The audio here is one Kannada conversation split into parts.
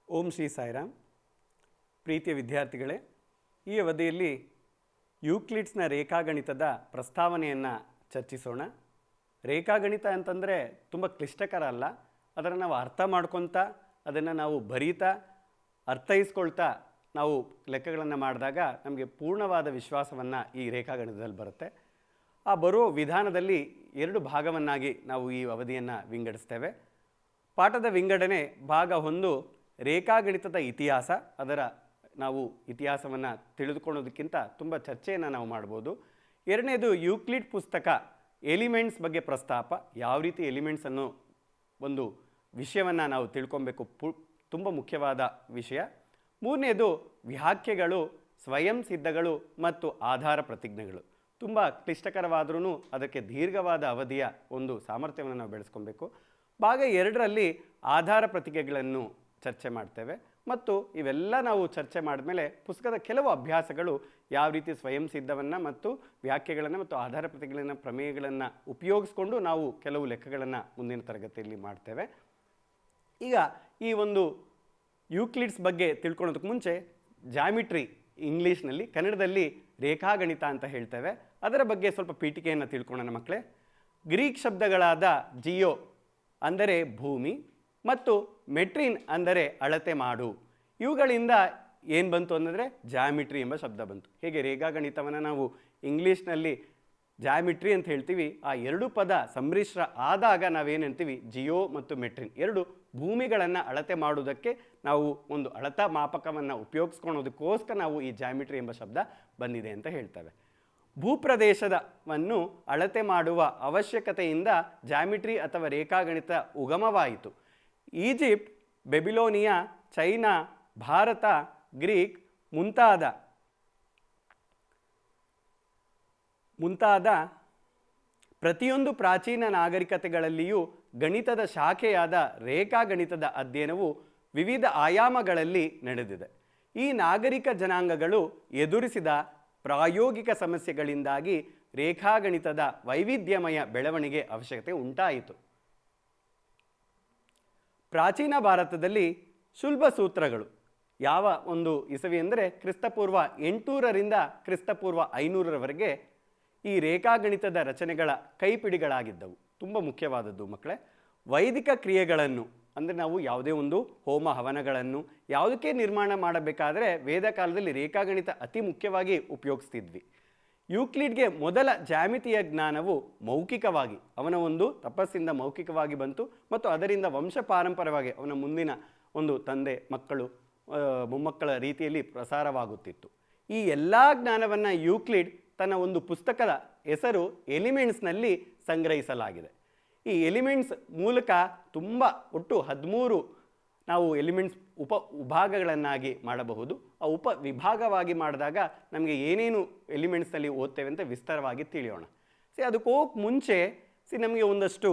ಓಂ ಶ್ರೀ ಸಾಯಿರಾಮ್. ಪ್ರೀತಿಯ ವಿದ್ಯಾರ್ಥಿಗಳೇ, ಈ ಅವಧಿಯಲ್ಲಿ ಯೂಕ್ಲಿಡ್ಸ್ನ ರೇಖಾಗಣಿತದ ಪ್ರಸ್ತಾವನೆಯನ್ನು ಚರ್ಚಿಸೋಣ. ರೇಖಾಗಣಿತ ಅಂತಂದರೆ ತುಂಬ ಕ್ಲಿಷ್ಟಕರ ಅಲ್ಲ. ಅದನ್ನು ನಾವು ಅರ್ಥ ಮಾಡ್ಕೊತಾ, ಅದನ್ನು ನಾವು ಬರೀತಾ, ಅರ್ಥೈಸ್ಕೊಳ್ತಾ ನಾವು ಲೆಕ್ಕಗಳನ್ನು ಮಾಡಿದಾಗ ನಮಗೆ ಪೂರ್ಣವಾದ ವಿಶ್ವಾಸವನ್ನು ಈ ರೇಖಾಗಣಿತದಲ್ಲಿ ಬರುತ್ತೆ. ಆ ಬರೋ ವಿಧಾನದಲ್ಲಿ 2 ಭಾಗವನ್ನಾಗಿ ನಾವು ಈ ಅವಧಿಯನ್ನು ವಿಂಗಡಿಸ್ತೇವೆ. ಪಾಠದ ವಿಂಗಡಣೆ ಭಾಗ 1 ರೇಖಾಗಣಿತದ ಇತಿಹಾಸ. ಅದರ ನಾವು ಇತಿಹಾಸವನ್ನು ತಿಳಿದುಕೊಳ್ಳೋದಕ್ಕಿಂತ ತುಂಬ ಚರ್ಚೆಯನ್ನು ನಾವು ಮಾಡ್ಬೋದು. 2ನೇದು ಯೂಕ್ಲಿಡ್ ಪುಸ್ತಕ ಎಲಿಮೆಂಟ್ಸ್ ಬಗ್ಗೆ ಪ್ರಸ್ತಾಪ. ಯಾವ ರೀತಿ ಎಲಿಮೆಂಟ್ಸ್ ಅನ್ನೋ ಒಂದು ವಿಷಯವನ್ನು ನಾವು ತಿಳ್ಕೊಬೇಕು, ತುಂಬ ಮುಖ್ಯವಾದ ವಿಷಯ. 3ನೇದು ವ್ಯಾಖ್ಯೆಗಳು, ಸ್ವಯಂ ಸಿದ್ಧಗಳು ಮತ್ತು ಆಧಾರ ಪ್ರತಿಜ್ಞೆಗಳು. ತುಂಬ ಕ್ಲಿಷ್ಟಕರವಾದ್ರೂ ಅದಕ್ಕೆ ದೀರ್ಘವಾದ ಅವಧಿಯ ಒಂದು ಸಾಮರ್ಥ್ಯವನ್ನು ನಾವು ಬೆಳೆಸ್ಕೊಬೇಕು. ಭಾಗ 2ರಲ್ಲಿ ಆಧಾರ ಪ್ರತಿಜ್ಞೆಗಳನ್ನು ಚರ್ಚೆ ಮಾಡ್ತೇವೆ. ಮತ್ತು ಇವೆಲ್ಲ ನಾವು ಚರ್ಚೆ ಮಾಡಿದ್ಮೇಲೆ ಪುಸ್ತಕದ ಕೆಲವು ಅಭ್ಯಾಸಗಳು ಯಾವ ರೀತಿ ಸ್ವಯಂ ಸಿದ್ಧವನ್ನು ಮತ್ತು ವ್ಯಾಖ್ಯೆಗಳನ್ನು ಮತ್ತು ಆಧಾರ ಪ್ರತಿಜ್ಞೆಗಳನ್ನು, ಪ್ರಮೇಯಗಳನ್ನು ಉಪಯೋಗಿಸ್ಕೊಂಡು ನಾವು ಕೆಲವು ಲೆಕ್ಕಗಳನ್ನು ಮುಂದಿನ ತರಗತಿಯಲ್ಲಿ ಮಾಡ್ತೇವೆ. ಈಗ ಈ ಒಂದು ಯೂಕ್ಲಿಡ್ಸ್ ಬಗ್ಗೆ ತಿಳ್ಕೊಳ್ಳೋದಕ್ಕೆ ಮುಂಚೆ ಜಾಮಿಟ್ರಿ, ಇಂಗ್ಲೀಷ್ನಲ್ಲಿ, ಕನ್ನಡದಲ್ಲಿ ರೇಖಾಗಣಿತ ಅಂತ ಹೇಳ್ತೇವೆ, ಅದರ ಬಗ್ಗೆ ಸ್ವಲ್ಪ ಪೀಠಿಕೆಯನ್ನು ತಿಳ್ಕೊಳ್ಳೋಣ ಮಕ್ಕಳೇ. ಗ್ರೀಕ್ ಶಬ್ದಗಳಾದ ಜಿಯೋ ಅಂದರೆ ಭೂಮಿ ಮತ್ತು ಮೆಟ್ರಿನ್ ಅಂದರೆ ಅಳತೆ ಮಾಡು, ಇವುಗಳಿಂದ ಏನು ಬಂತು ಅಂದರೆ ಜಾಮಿಟ್ರಿ ಎಂಬ ಶಬ್ದ ಬಂತು. ಹೇಗೆ ರೇಖಾಗಣಿತವನ್ನು ನಾವು ಇಂಗ್ಲೀಷ್ನಲ್ಲಿ ಜಾಮಿಟ್ರಿ ಅಂತ ಹೇಳ್ತೀವಿ, ಆ 2 ಪದ ಸಮ್ಮಿಶ್ರ ಆದಾಗ ನಾವೇನು ಹೇಳ್ತೀವಿ, ಜಿಯೋ ಮತ್ತು ಮೆಟ್ರಿನ್, 2 ಭೂಮಿಗಳನ್ನು ಅಳತೆ ಮಾಡುವುದಕ್ಕೆ ನಾವು ಒಂದು ಅಳತಾ ಮಾಪಕವನ್ನು ಉಪಯೋಗಿಸ್ಕೊಳೋದಕ್ಕೋಸ್ಕರ ನಾವು ಈ ಜಾಮಿಟ್ರಿ ಎಂಬ ಶಬ್ದ ಬಂದಿದೆ ಅಂತ ಹೇಳ್ತೇವೆ. ಭೂಪ್ರದೇಶವನ್ನು ಅಳತೆ ಮಾಡುವ ಅವಶ್ಯಕತೆಯಿಂದ ಜಾಮಿಟ್ರಿ ಅಥವಾ ರೇಖಾಗಣಿತ ಉಗಮವಾಯಿತು. ಈಜಿಪ್ಟ್, ಬೆಬಿಲೋನಿಯಾ, ಚೈನಾ, ಭಾರತ, ಗ್ರೀಕ್ ಮುಂತಾದ ಪ್ರತಿಯೊಂದು ಪ್ರಾಚೀನ ನಾಗರಿಕತೆಗಳಲ್ಲಿಯೂ ಗಣಿತದ ಶಾಖೆಯಾದ ರೇಖಾಗಣಿತದ ಅಧ್ಯಯನವು ವಿವಿಧ ಆಯಾಮಗಳಲ್ಲಿ ನಡೆದಿದೆ. ಈ ನಾಗರಿಕ ಜನಾಂಗಗಳು ಎದುರಿಸಿದ ಪ್ರಾಯೋಗಿಕ ಸಮಸ್ಯೆಗಳಿಂದಾಗಿ ರೇಖಾಗಣಿತದ ವೈವಿಧ್ಯಮಯ ಬೆಳವಣಿಗೆ ಅವಶ್ಯಕತೆ ಉಂಟಾಯಿತು. ಪ್ರಾಚೀನ ಭಾರತದಲ್ಲಿ ಶುಲ್ಬ ಸೂತ್ರಗಳು ಯಾವ ಒಂದು ಇಸವಿ ಅಂದರೆ ಕ್ರಿಸ್ತಪೂರ್ವ 800ರಿಂದ ಕ್ರಿಸ್ತಪೂರ್ವ 500ರವರೆಗೆ ಈ ರೇಖಾಗಣಿತದ ರಚನೆಗಳ ಕೈಪಿಡಿಗಳಾಗಿದ್ದವು. ತುಂಬ ಮುಖ್ಯವಾದದ್ದು ಮಕ್ಕಳೇ. ವೈದಿಕ ಕ್ರಿಯೆಗಳನ್ನು ಅಂದರೆ ನಾವು ಯಾವುದೇ ಒಂದು ಹೋಮ ಹವನಗಳನ್ನು ಯಾವುದಕ್ಕೆ ನಿರ್ಮಾಣ ಮಾಡಬೇಕಾದರೆ ವೇದ ಕಾಲದಲ್ಲಿ ರೇಖಾಗಣಿತ ಅತಿ ಮುಖ್ಯವಾಗಿ ಉಪಯೋಗಿಸ್ತಿದ್ವಿ. ಯೂಕ್ಲಿಡ್ಗೆ ಮೊದಲ ಜ್ಯಾಮಿತಿಯ ಜ್ಞಾನವು ಮೌಖಿಕವಾಗಿ, ಅವನ ಒಂದು ತಪಸ್ಸಿಂದ ಮೌಖಿಕವಾಗಿ ಬಂತು ಮತ್ತು ಅದರಿಂದ ವಂಶ ಪಾರಂಪರ್ಯವಾಗಿ ಅವನ ಮುಂದಿನ ಒಂದು ತಂದೆ, ಮಕ್ಕಳು, ಮೊಮ್ಮಕ್ಕಳ ರೀತಿಯಲ್ಲಿ ಪ್ರಸಾರವಾಗುತ್ತಿತ್ತು. ಈ ಎಲ್ಲ ಜ್ಞಾನವನ್ನು ಯೂಕ್ಲಿಡ್ ತನ್ನ ಒಂದು ಪುಸ್ತಕದ ಹೆಸರು ಎಲಿಮೆಂಟ್ಸ್ನಲ್ಲಿ ಸಂಗ್ರಹಿಸಲಾಗಿದೆ. ಈ ಎಲಿಮೆಂಟ್ಸ್ ಮೂಲಕ ತುಂಬ ಒಟ್ಟು 13 ನಾವು ಎಲಿಮೆಂಟ್ಸ್ ವಿಭಾಗಗಳನ್ನಾಗಿ ಮಾಡಬಹುದು. ಆ ವಿಭಾಗವಾಗಿ ಮಾಡಿದಾಗ ನಮಗೆ ಏನೇನು ಎಲಿಮೆಂಟ್ಸಲ್ಲಿ ಓದ್ತೇವೆ ಅಂತ ವಿಸ್ತಾರವಾಗಿ ತಿಳಿಯೋಣ. ಅದಕ್ಕೆ ಹೋಗಕ್ಕೆ ಮುಂಚೆ ನಮಗೆ ಒಂದಷ್ಟು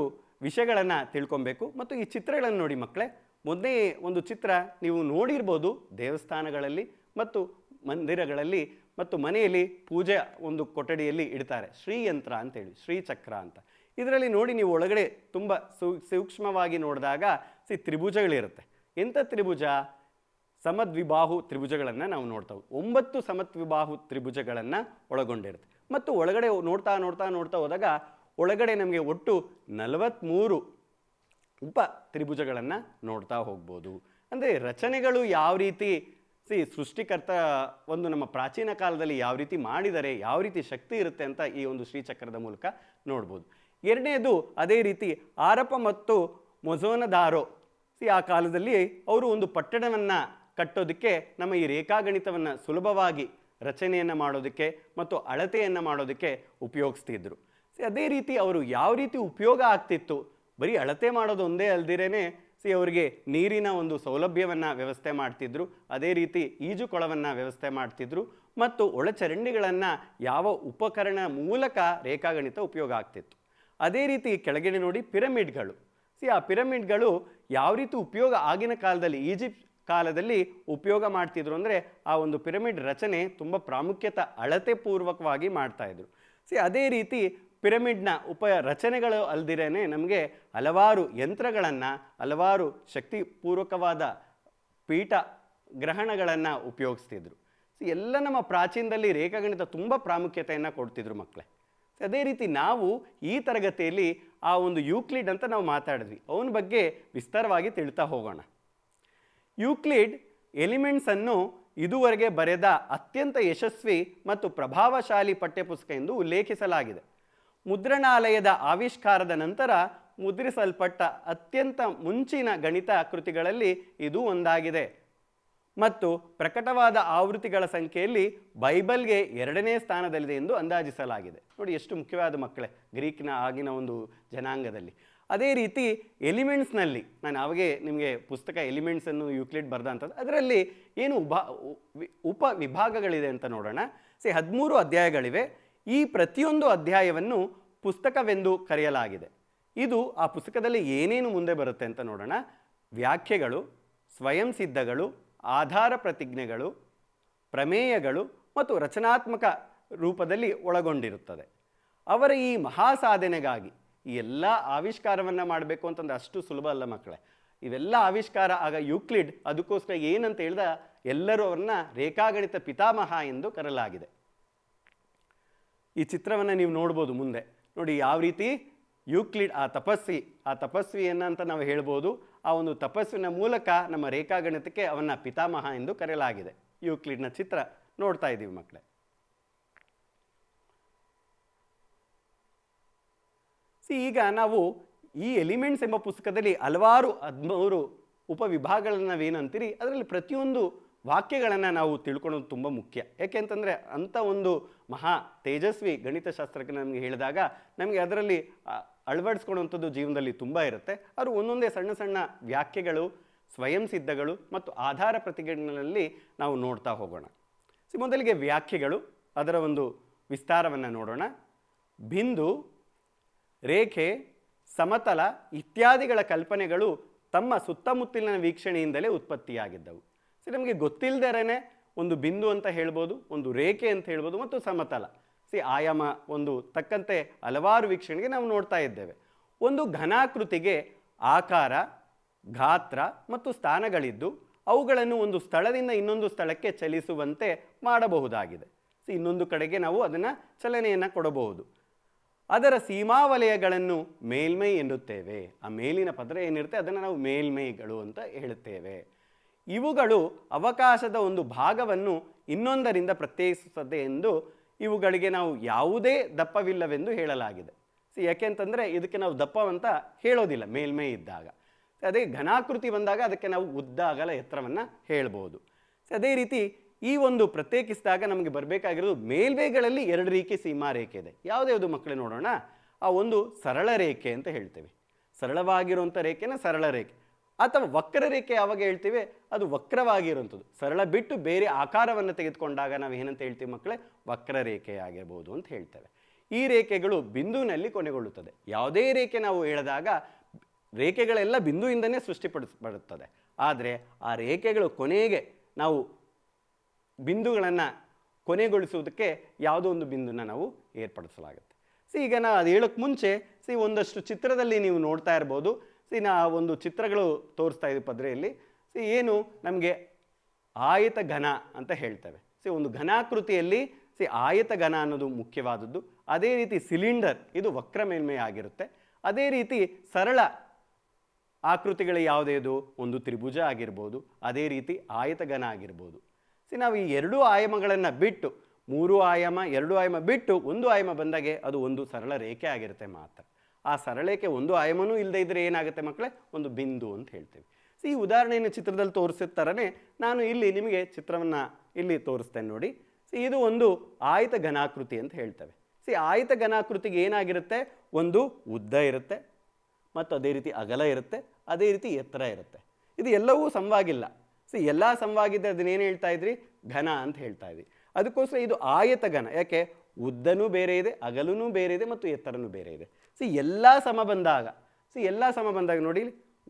ವಿಷಯಗಳನ್ನು ತಿಳ್ಕೊಬೇಕು. ಮತ್ತು ಈ ಚಿತ್ರಗಳನ್ನು ನೋಡಿ ಮಕ್ಕಳೇ. ಮೊದಲನೇ ಒಂದು ಚಿತ್ರ ನೀವು ನೋಡಿರ್ಬೋದು, ದೇವಸ್ಥಾನಗಳಲ್ಲಿ ಮತ್ತು ಮಂದಿರಗಳಲ್ಲಿ ಮತ್ತು ಮನೆಯಲ್ಲಿ ಪೂಜೆ ಒಂದು ಕೊಠಡಿಯಲ್ಲಿ ಇಡ್ತಾರೆ, ಶ್ರೀಯಂತ್ರ ಅಂತೇಳಿ, ಶ್ರೀಚಕ್ರ ಅಂತ. ಇದರಲ್ಲಿ ನೋಡಿ ನೀವು ಒಳಗಡೆ ತುಂಬ ಸೂಕ್ಷ್ಮವಾಗಿ ನೋಡಿದಾಗ ತ್ರಿಭುಜಗಳಿರುತ್ತೆ. ಎಂಥ ತ್ರಿಭುಜ? ಸಮದ್ವಿಬಾಹು ತ್ರಿಭುಜಗಳನ್ನು ನಾವು ನೋಡ್ತೇವೆ. 9 ಸಮದ್ವಿಬಾಹು ತ್ರಿಭುಜಗಳನ್ನು ಒಳಗೊಂಡಿರುತ್ತೆ. ಮತ್ತು ಒಳಗಡೆ ನೋಡ್ತಾ ನೋಡ್ತಾ ನೋಡ್ತಾ ಹೋದಾಗ ಒಳಗಡೆ ನಮಗೆ ಒಟ್ಟು 43 ಉಪ ತ್ರಿಭುಜಗಳನ್ನು ನೋಡ್ತಾ ಹೋಗ್ಬೋದು. ಅಂದರೆ ರಚನೆಗಳು ಯಾವ ರೀತಿ ಸೃಷ್ಟಿಕರ್ತ ಒಂದು ನಮ್ಮ ಪ್ರಾಚೀನ ಕಾಲದಲ್ಲಿ ಯಾವ ರೀತಿ ಮಾಡಿದರೆ, ಯಾವ ರೀತಿ ಶಕ್ತಿ ಇರುತ್ತೆ ಅಂತ ಈ ಒಂದು ಶ್ರೀಚಕ್ರದ ಮೂಲಕ ನೋಡ್ಬೋದು. 2ನೇದು ಅದೇ ರೀತಿ ಆರಪ ಮತ್ತು ಮೊಜೋನದಾರೋ, ಆ ಕಾಲದಲ್ಲಿ ಅವರು ಒಂದು ಪಟ್ಟಣವನ್ನು ಕಟ್ಟೋದಕ್ಕೆ ನಮ್ಮ ಈ ರೇಖಾಗಣಿತವನ್ನು ಸುಲಭವಾಗಿ ರಚನೆಯನ್ನು ಮಾಡೋದಕ್ಕೆ ಮತ್ತು ಅಳತೆಯನ್ನು ಮಾಡೋದಕ್ಕೆ ಉಪಯೋಗಿಸ್ತಿದ್ರು. ಅದೇ ರೀತಿ ಅವರು ಯಾವ ರೀತಿ ಉಪಯೋಗ ಆಗ್ತಿತ್ತು, ಬರೀ ಅಳತೆ ಮಾಡೋದು ಒಂದೇ ಅಲ್ದಿರೇನೆ ಅವರಿಗೆ ನೀರಿನ ಒಂದು ಸೌಲಭ್ಯವನ್ನು ವ್ಯವಸ್ಥೆ ಮಾಡ್ತಿದ್ರು. ಅದೇ ರೀತಿ ಈಜುಕೊಳವನ್ನು ವ್ಯವಸ್ಥೆ ಮಾಡ್ತಿದ್ರು ಮತ್ತು ಒಳಚರಂಡಿಗಳನ್ನು ಯಾವ ಉಪಕರಣ ಮೂಲಕ ರೇಖಾಗಣಿತ ಉಪಯೋಗ ಆಗ್ತಿತ್ತು. ಅದೇ ರೀತಿ ಕೆಳಗಡೆ ನೋಡಿ ಪಿರಮಿಡ್ಗಳು. ಆ ಪಿರಮಿಡ್ಗಳು ಯಾವ ರೀತಿ ಉಪಯೋಗ ಆಗಿನ ಕಾಲದಲ್ಲಿ, ಈಜಿಪ್ಟ್ ಕಾಲದಲ್ಲಿ ಉಪಯೋಗ ಮಾಡ್ತಿದ್ರು ಅಂದರೆ ಆ ಒಂದು ಪಿರಮಿಡ್ ರಚನೆ ತುಂಬ ಪ್ರಾಮುಖ್ಯತೆ ಅಳತೆ ಪೂರ್ವಕವಾಗಿ ಮಾಡ್ತಾಯಿದ್ರು. ಅದೇ ರೀತಿ ಪಿರಮಿಡ್ನ ರಚನೆಗಳು ಅಲ್ದಿರೇನೆ ನಮಗೆ ಹಲವಾರು ಯಂತ್ರಗಳನ್ನು, ಹಲವಾರು ಶಕ್ತಿಪೂರ್ವಕವಾದ ಪೀಠ ಗ್ರಹಣಗಳನ್ನು ಉಪಯೋಗಿಸ್ತಿದ್ರು. ಎಲ್ಲ ನಮ್ಮ ಪ್ರಾಚೀನದಲ್ಲಿ ರೇಖಾಗಣಿತ ತುಂಬ ಪ್ರಾಮುಖ್ಯತೆಯನ್ನು ಕೊಡ್ತಿದ್ರು ಮಕ್ಕಳೇ. ಅದೇ ರೀತಿ ನಾವು ಈ ತರಗತಿಯಲ್ಲಿ ಆ ಒಂದು ಯೂಕ್ಲಿಡ್ ಅಂತ ನಾವು ಮಾತಾಡಿದ್ವಿ, ಅವನ ಬಗ್ಗೆ ವಿಸ್ತಾರವಾಗಿ ತಿಳ್ತಾ ಹೋಗೋಣ. ಯೂಕ್ಲಿಡ್ ಎಲಿಮೆಂಟ್ಸನ್ನು ಇದುವರೆಗೆ ಬರೆದ ಅತ್ಯಂತ ಯಶಸ್ವಿ ಮತ್ತು ಪ್ರಭಾವಶಾಲಿ ಪಠ್ಯಪುಸ್ತಕ ಎಂದು ಉಲ್ಲೇಖಿಸಲಾಗಿದೆ. ಮುದ್ರಣಾಲಯದ ಆವಿಷ್ಕಾರದ ನಂತರ ಮುದ್ರಿಸಲ್ಪಟ್ಟ ಅತ್ಯಂತ ಮುಂಚಿನ ಗಣಿತ ಕೃತಿಗಳಲ್ಲಿ ಇದು ಒಂದಾಗಿದೆ ಮತ್ತು ಪ್ರಕಟವಾದ ಆವೃತ್ತಿಗಳ ಸಂಖ್ಯೆಯಲ್ಲಿ ಬೈಬಲ್ಗೆ 2ನೇ ಸ್ಥಾನದಲ್ಲಿದೆ ಎಂದು ಅಂದಾಜಿಸಲಾಗಿದೆ. ನೋಡಿ ಎಷ್ಟು ಮುಖ್ಯವಾದ ಮಕ್ಕಳೇ ಗ್ರೀಕ್ನ ಆಗಿನ ಒಂದು ಜನಾಂಗದಲ್ಲಿ. ಅದೇ ರೀತಿ ಎಲಿಮೆಂಟ್ಸ್ನಲ್ಲಿ ನಾನು ಅವಾಗೆ ನಿಮಗೆ ಪುಸ್ತಕ ಎಲಿಮೆಂಟ್ಸನ್ನು ಯೂಕ್ಲಿಡ್ ಬರೆದಂಥದ್ದು, ಅದರಲ್ಲಿ ಏನು ಉಪ ವಿಭಾಗಗಳಿದೆ ಅಂತ ನೋಡೋಣ. 13 ಅಧ್ಯಾಯಗಳಿವೆ. ಈ ಪ್ರತಿಯೊಂದು ಅಧ್ಯಾಯವನ್ನು ಪುಸ್ತಕವೆಂದು ಕರೆಯಲಾಗಿದೆ. ಇದು ಆ ಪುಸ್ತಕದಲ್ಲಿ ಏನೇನು ಮುಂದೆ ಬರುತ್ತೆ ಅಂತ ನೋಡೋಣ. ವ್ಯಾಖ್ಯೆಗಳು, ಸ್ವಯಂ ಸಿದ್ಧಗಳು, ಆಧಾರ ಪ್ರತಿಜ್ಞೆಗಳು, ಪ್ರಮೇಯಗಳು ಮತ್ತು ರಚನಾತ್ಮಕ ರೂಪದಲ್ಲಿ ಒಳಗೊಂಡಿರುತ್ತದೆ. ಅವರ ಈ ಮಹಾ ಸಾಧನೆಗಾಗಿ ಈ ಎಲ್ಲ ಆವಿಷ್ಕಾರವನ್ನು ಮಾಡಬೇಕು ಅಂತಂದ್ರೆ ಅಷ್ಟು ಸುಲಭ ಅಲ್ಲ ಮಕ್ಕಳೇ. ಇವೆಲ್ಲ ಆವಿಷ್ಕಾರ ಆಗ ಯೂಕ್ಲಿಡ್ ಅದಕ್ಕೋಸ್ಕರ ಏನಂತ ಹೇಳಿದ ಎಲ್ಲರೂ ಅವ್ರನ್ನ ರೇಖಾಗಣಿತ ಪಿತಾಮಹ ಎಂದು ಕರೆಯಲಾಗಿದೆ. ಈ ಚಿತ್ರವನ್ನು ನೀವು ನೋಡ್ಬೋದು ಮುಂದೆ ನೋಡಿ, ಯಾವ ರೀತಿ ಯೂಕ್ಲಿಡ್ ಆ ತಪಸ್ವಿಯನ್ನು ಅಂತ ನಾವು ಹೇಳ್ಬೋದು. ಆ ಒಂದು ತಪಸ್ವಿನ ಮೂಲಕ ನಮ್ಮ ರೇಖಾಗಣಿತಕ್ಕೆ ಅವನ್ನ ಪಿತಾಮಹ ಎಂದು ಕರೆಯಲಾಗಿದೆ. ಯೂಕ್ಲಿಡ್ನ ಚಿತ್ರ ನೋಡ್ತಾ ಇದ್ದೀವಿ ಮಕ್ಕಳೇ. ಈಗ ನಾವು ಈ ಎಲಿಮೆಂಟ್ಸ್ ಎಂಬ ಪುಸ್ತಕದಲ್ಲಿ ಹಲವಾರು 13 ಉಪವಿಭಾಗಗಳನ್ನು ನಾವೇನಂತೀರಿ, ಅದರಲ್ಲಿ ಪ್ರತಿಯೊಂದು ವಾಕ್ಯಗಳನ್ನು ನಾವು ತಿಳ್ಕೊಳ್ಳೋದು ತುಂಬ ಮುಖ್ಯ. ಯಾಕೆಂತಂದರೆ ಅಂಥ ಒಂದು ಮಹಾ ತೇಜಸ್ವಿ ಗಣಿತಶಾಸ್ತ್ರಕ್ಕೆ ನಮಗೆ ಹೇಳಿದಾಗ ನಮಗೆ ಅದರಲ್ಲಿ ಅಳವಡಿಸ್ಕೊಳ್ಳುವಂಥದ್ದು ಜೀವನದಲ್ಲಿ ತುಂಬ ಇರುತ್ತೆ. ಅವರು ಒಂದೊಂದೇ ಸಣ್ಣ ಸಣ್ಣ ವ್ಯಾಖ್ಯೆಗಳು, ಸ್ವಯಂ ಸಿದ್ಧಗಳು ಮತ್ತು ಆಧಾರ ಪ್ರತಿಜ್ಞೆಗಳಲ್ಲಿ ನಾವು ನೋಡ್ತಾ ಹೋಗೋಣ. ಮೊದಲಿಗೆ ವ್ಯಾಖ್ಯೆಗಳು, ಅದರ ಒಂದು ವಿಸ್ತಾರವನ್ನು ನೋಡೋಣ. ಬಿಂದು, ರೇಖೆ, ಸಮತಲ ಇತ್ಯಾದಿಗಳ ಕಲ್ಪನೆಗಳು ತಮ್ಮ ಸುತ್ತಮುತ್ತಲಿನ ವೀಕ್ಷಣೆಯಿಂದಲೇ ಉತ್ಪತ್ತಿಯಾಗಿದ್ದವು. ನಮಗೆ ಗೊತ್ತಿಲ್ಲದೇನೆ ಒಂದು ಬಿಂದು ಅಂತ ಹೇಳ್ಬೋದು, ಒಂದು ರೇಖೆ ಅಂತ ಹೇಳ್ಬೋದು ಮತ್ತು ಸಮತಲ ಆಯಾಮ ಒಂದು ತಕ್ಕಂತೆ ಹಲವಾರು ವೀಕ್ಷಣೆಗೆ ನಾವು ನೋಡ್ತಾ ಇದ್ದೇವೆ. ಒಂದು ಘನಾಕೃತಿಗೆ ಆಕಾರ, ಗಾತ್ರ ಮತ್ತು ಸ್ಥಾನಗಳಿದ್ದು ಅವುಗಳನ್ನು ಒಂದು ಸ್ಥಳದಿಂದ ಇನ್ನೊಂದು ಸ್ಥಳಕ್ಕೆ ಚಲಿಸುವಂತೆ ಮಾಡಬಹುದಾಗಿದೆ. ಇನ್ನೊಂದು ಕಡೆಗೆ ನಾವು ಅದನ್ನು ಚಲನೆಯನ್ನು ಕೊಡಬಹುದು. ಅದರ ಸೀಮಾವಲಯಗಳನ್ನು ಮೇಲ್ಮೈ ಎನ್ನುತ್ತೇವೆ. ಆ ಮೇಲಿನ ಪದರ ಏನಿರುತ್ತೆ ಅದನ್ನು ನಾವು ಮೇಲ್ಮೈಗಳು ಅಂತ ಹೇಳುತ್ತೇವೆ. ಇವುಗಳು ಅವಕಾಶದ ಒಂದು ಭಾಗವನ್ನು ಇನ್ನೊಂದರಿಂದ ಪ್ರತ್ಯೇಕಿಸುತ್ತದೆ ಎಂದು ಇವುಗಳಿಗೆ ನಾವು ಯಾವುದೇ ದಪ್ಪವಿಲ್ಲವೆಂದು ಹೇಳಲಾಗಿದೆ. ಯಾಕೆಂತಂದರೆ ಇದಕ್ಕೆ ನಾವು ದಪ್ಪವಂತ ಹೇಳೋದಿಲ್ಲ ಮೇಲ್ಮೈ ಇದ್ದಾಗ. ಅದೇ ಘನಾಕೃತಿ ಬಂದಾಗ ಅದಕ್ಕೆ ನಾವು ಉದ್ದ, ಅಗಲ, ಎತ್ತರವನ್ನು ಹೇಳ್ಬೋದು. ಅದೇ ರೀತಿ ಈ ಒಂದು ಪ್ರತ್ಯೇಕಿಸಿದಾಗ ನಮಗೆ ಬರಬೇಕಾಗಿರೋದು ಮೇಲ್ಮೈಗಳಲ್ಲಿ 2 ರೀತಿ ಸೀಮಾ ರೇಖೆ ಇದೆ. ಯಾವುದ್ಯಾವುದು ಮಕ್ಕಳೇ ನೋಡೋಣ. ಆ ಒಂದು ಸರಳ ರೇಖೆ ಅಂತ ಹೇಳ್ತೇವೆ. ಸರಳವಾಗಿರುವಂಥ ರೇಖೆನ ಸರಳ ರೇಖೆ, ಅಥವಾ ವಕ್ರರೇಖೆ ಯಾವಾಗ ಹೇಳ್ತೀವಿ ಅದು ವಕ್ರವಾಗಿರುವಂಥದ್ದು. ಸರಳ ಬಿಟ್ಟು ಬೇರೆ ಆಕಾರವನ್ನು ತೆಗೆದುಕೊಂಡಾಗ ನಾವು ಏನಂತ ಹೇಳ್ತೀವಿ ಮಕ್ಕಳೇ, ವಕ್ರರೇಖೆ ಆಗಿರ್ಬೋದು ಅಂತ ಹೇಳ್ತೇವೆ. ಈ ರೇಖೆಗಳು ಬಿಂದುವಿನಲ್ಲಿ ಕೊನೆಗೊಳ್ಳುತ್ತದೆ. ಯಾವುದೇ ರೇಖೆ ನಾವು ಹೇಳಿದಾಗ ರೇಖೆಗಳೆಲ್ಲ ಬಿಂದುವಿಂದನೇ ಸೃಷ್ಟಿಪಡಿಸಲ್ಪಡುತ್ತದೆ. ಆದರೆ ಆ ರೇಖೆಗಳು ಕೊನೆಗೆ ನಾವು ಬಿಂದುಗಳನ್ನು ಕೊನೆಗೊಳಿಸುವುದಕ್ಕೆ ಯಾವುದೋ ಒಂದು ಬಿಂದುನ ನಾವು ಏರ್ಪಡಿಸಲಾಗುತ್ತೆ. ಈಗ ನಾವು ಅದು ಹೇಳೋಕ್ಕೆ ಮುಂಚೆ ಒಂದಷ್ಟು ಚಿತ್ರದಲ್ಲಿ ನೀವು ನೋಡ್ತಾ ಇರ್ಬೋದು. ನಾ ಒಂದು ಚಿತ್ರಗಳು ತೋರಿಸ್ತಾ ಇದ್ದೀವಿ ಪದ್ರೆಯಲ್ಲಿ. ಏನು ನಮಗೆ ಆಯತ ಘನ ಅಂತ ಹೇಳ್ತೇವೆ. ಒಂದು ಘನಾಕೃತಿಯಲ್ಲಿ ಆಯತ ಘನ ಅನ್ನೋದು ಮುಖ್ಯವಾದದ್ದು. ಅದೇ ರೀತಿ ಸಿಲಿಂಡರ್ ಇದು ವಕ್ರ ಮೇಲ್ಮೈ ಆಗಿರುತ್ತೆ. ಅದೇ ರೀತಿ ಸರಳ ಆಕೃತಿಗಳು ಯಾವುದೇದು, ಒಂದು ತ್ರಿಭುಜ ಆಗಿರ್ಬೋದು, ಅದೇ ರೀತಿ ಆಯತ ಘನ ಆಗಿರ್ಬೋದು. ನಾವು ಈ 2 ಆಯಾಮಗಳನ್ನು ಬಿಟ್ಟು 3 ಆಯಾಮ 2 ಆಯಾಮ ಬಿಟ್ಟು 1 ಆಯಾಮ ಬಂದಾಗೆ ಅದು ಒಂದು ಸರಳ ರೇಖೆ ಆಗಿರುತ್ತೆ ಮಾತ್ರ. ಆ ಸರಳಕ್ಕೆ 1 ಆಯಾಮನೂ ಇಲ್ಲದೆ ಇದ್ದರೆ ಏನಾಗುತ್ತೆ ಮಕ್ಕಳೇ, ಒಂದು ಬಿಂದು ಅಂತ ಹೇಳ್ತೇವೆ. ಈ ಉದಾಹರಣೆಯನ್ನು ಚಿತ್ರದಲ್ಲಿ ತೋರಿಸಿರ್ತಾರೇ ನಾನು ಇಲ್ಲಿ ನಿಮಗೆ ಚಿತ್ರವನ್ನು ಇಲ್ಲಿ ತೋರಿಸ್ತೇನೆ ನೋಡಿ. ಇದು ಒಂದು ಆಯತ ಘನಾಕೃತಿ ಅಂತ ಹೇಳ್ತೇವೆ. ಆಯತ ಘನಾಕೃತಿಗೆ ಏನಾಗಿರುತ್ತೆ, ಒಂದು ಉದ್ದ ಇರುತ್ತೆ ಮತ್ತು ಅದೇ ರೀತಿ ಅಗಲ ಇರುತ್ತೆ, ಅದೇ ರೀತಿ ಎತ್ತರ ಇರುತ್ತೆ. ಇದು ಎಲ್ಲವೂ ಸಮವಾಗಿಲ್ಲ. ಎಲ್ಲ ಸಮವಾಗಿದ್ದರೆ ಅದನ್ನೇನು ಹೇಳ್ತಾ ಇದ್ರಿ, ಘನ ಅಂತ ಹೇಳ್ತಾ ಇದ್ವಿ. ಅದಕ್ಕೋಸ್ಕರ ಇದು ಆಯತ ಘನ. ಯಾಕೆ, ಉದ್ದನೂ ಬೇರೆ ಇದೆ, ಅಗಲೂ ಬೇರೆ ಇದೆ ಮತ್ತು ಎತ್ತರನೂ ಬೇರೆ ಇದೆ. ಎಲ್ಲ ಸಮ ಬಂದಾಗ ನೋಡಿ,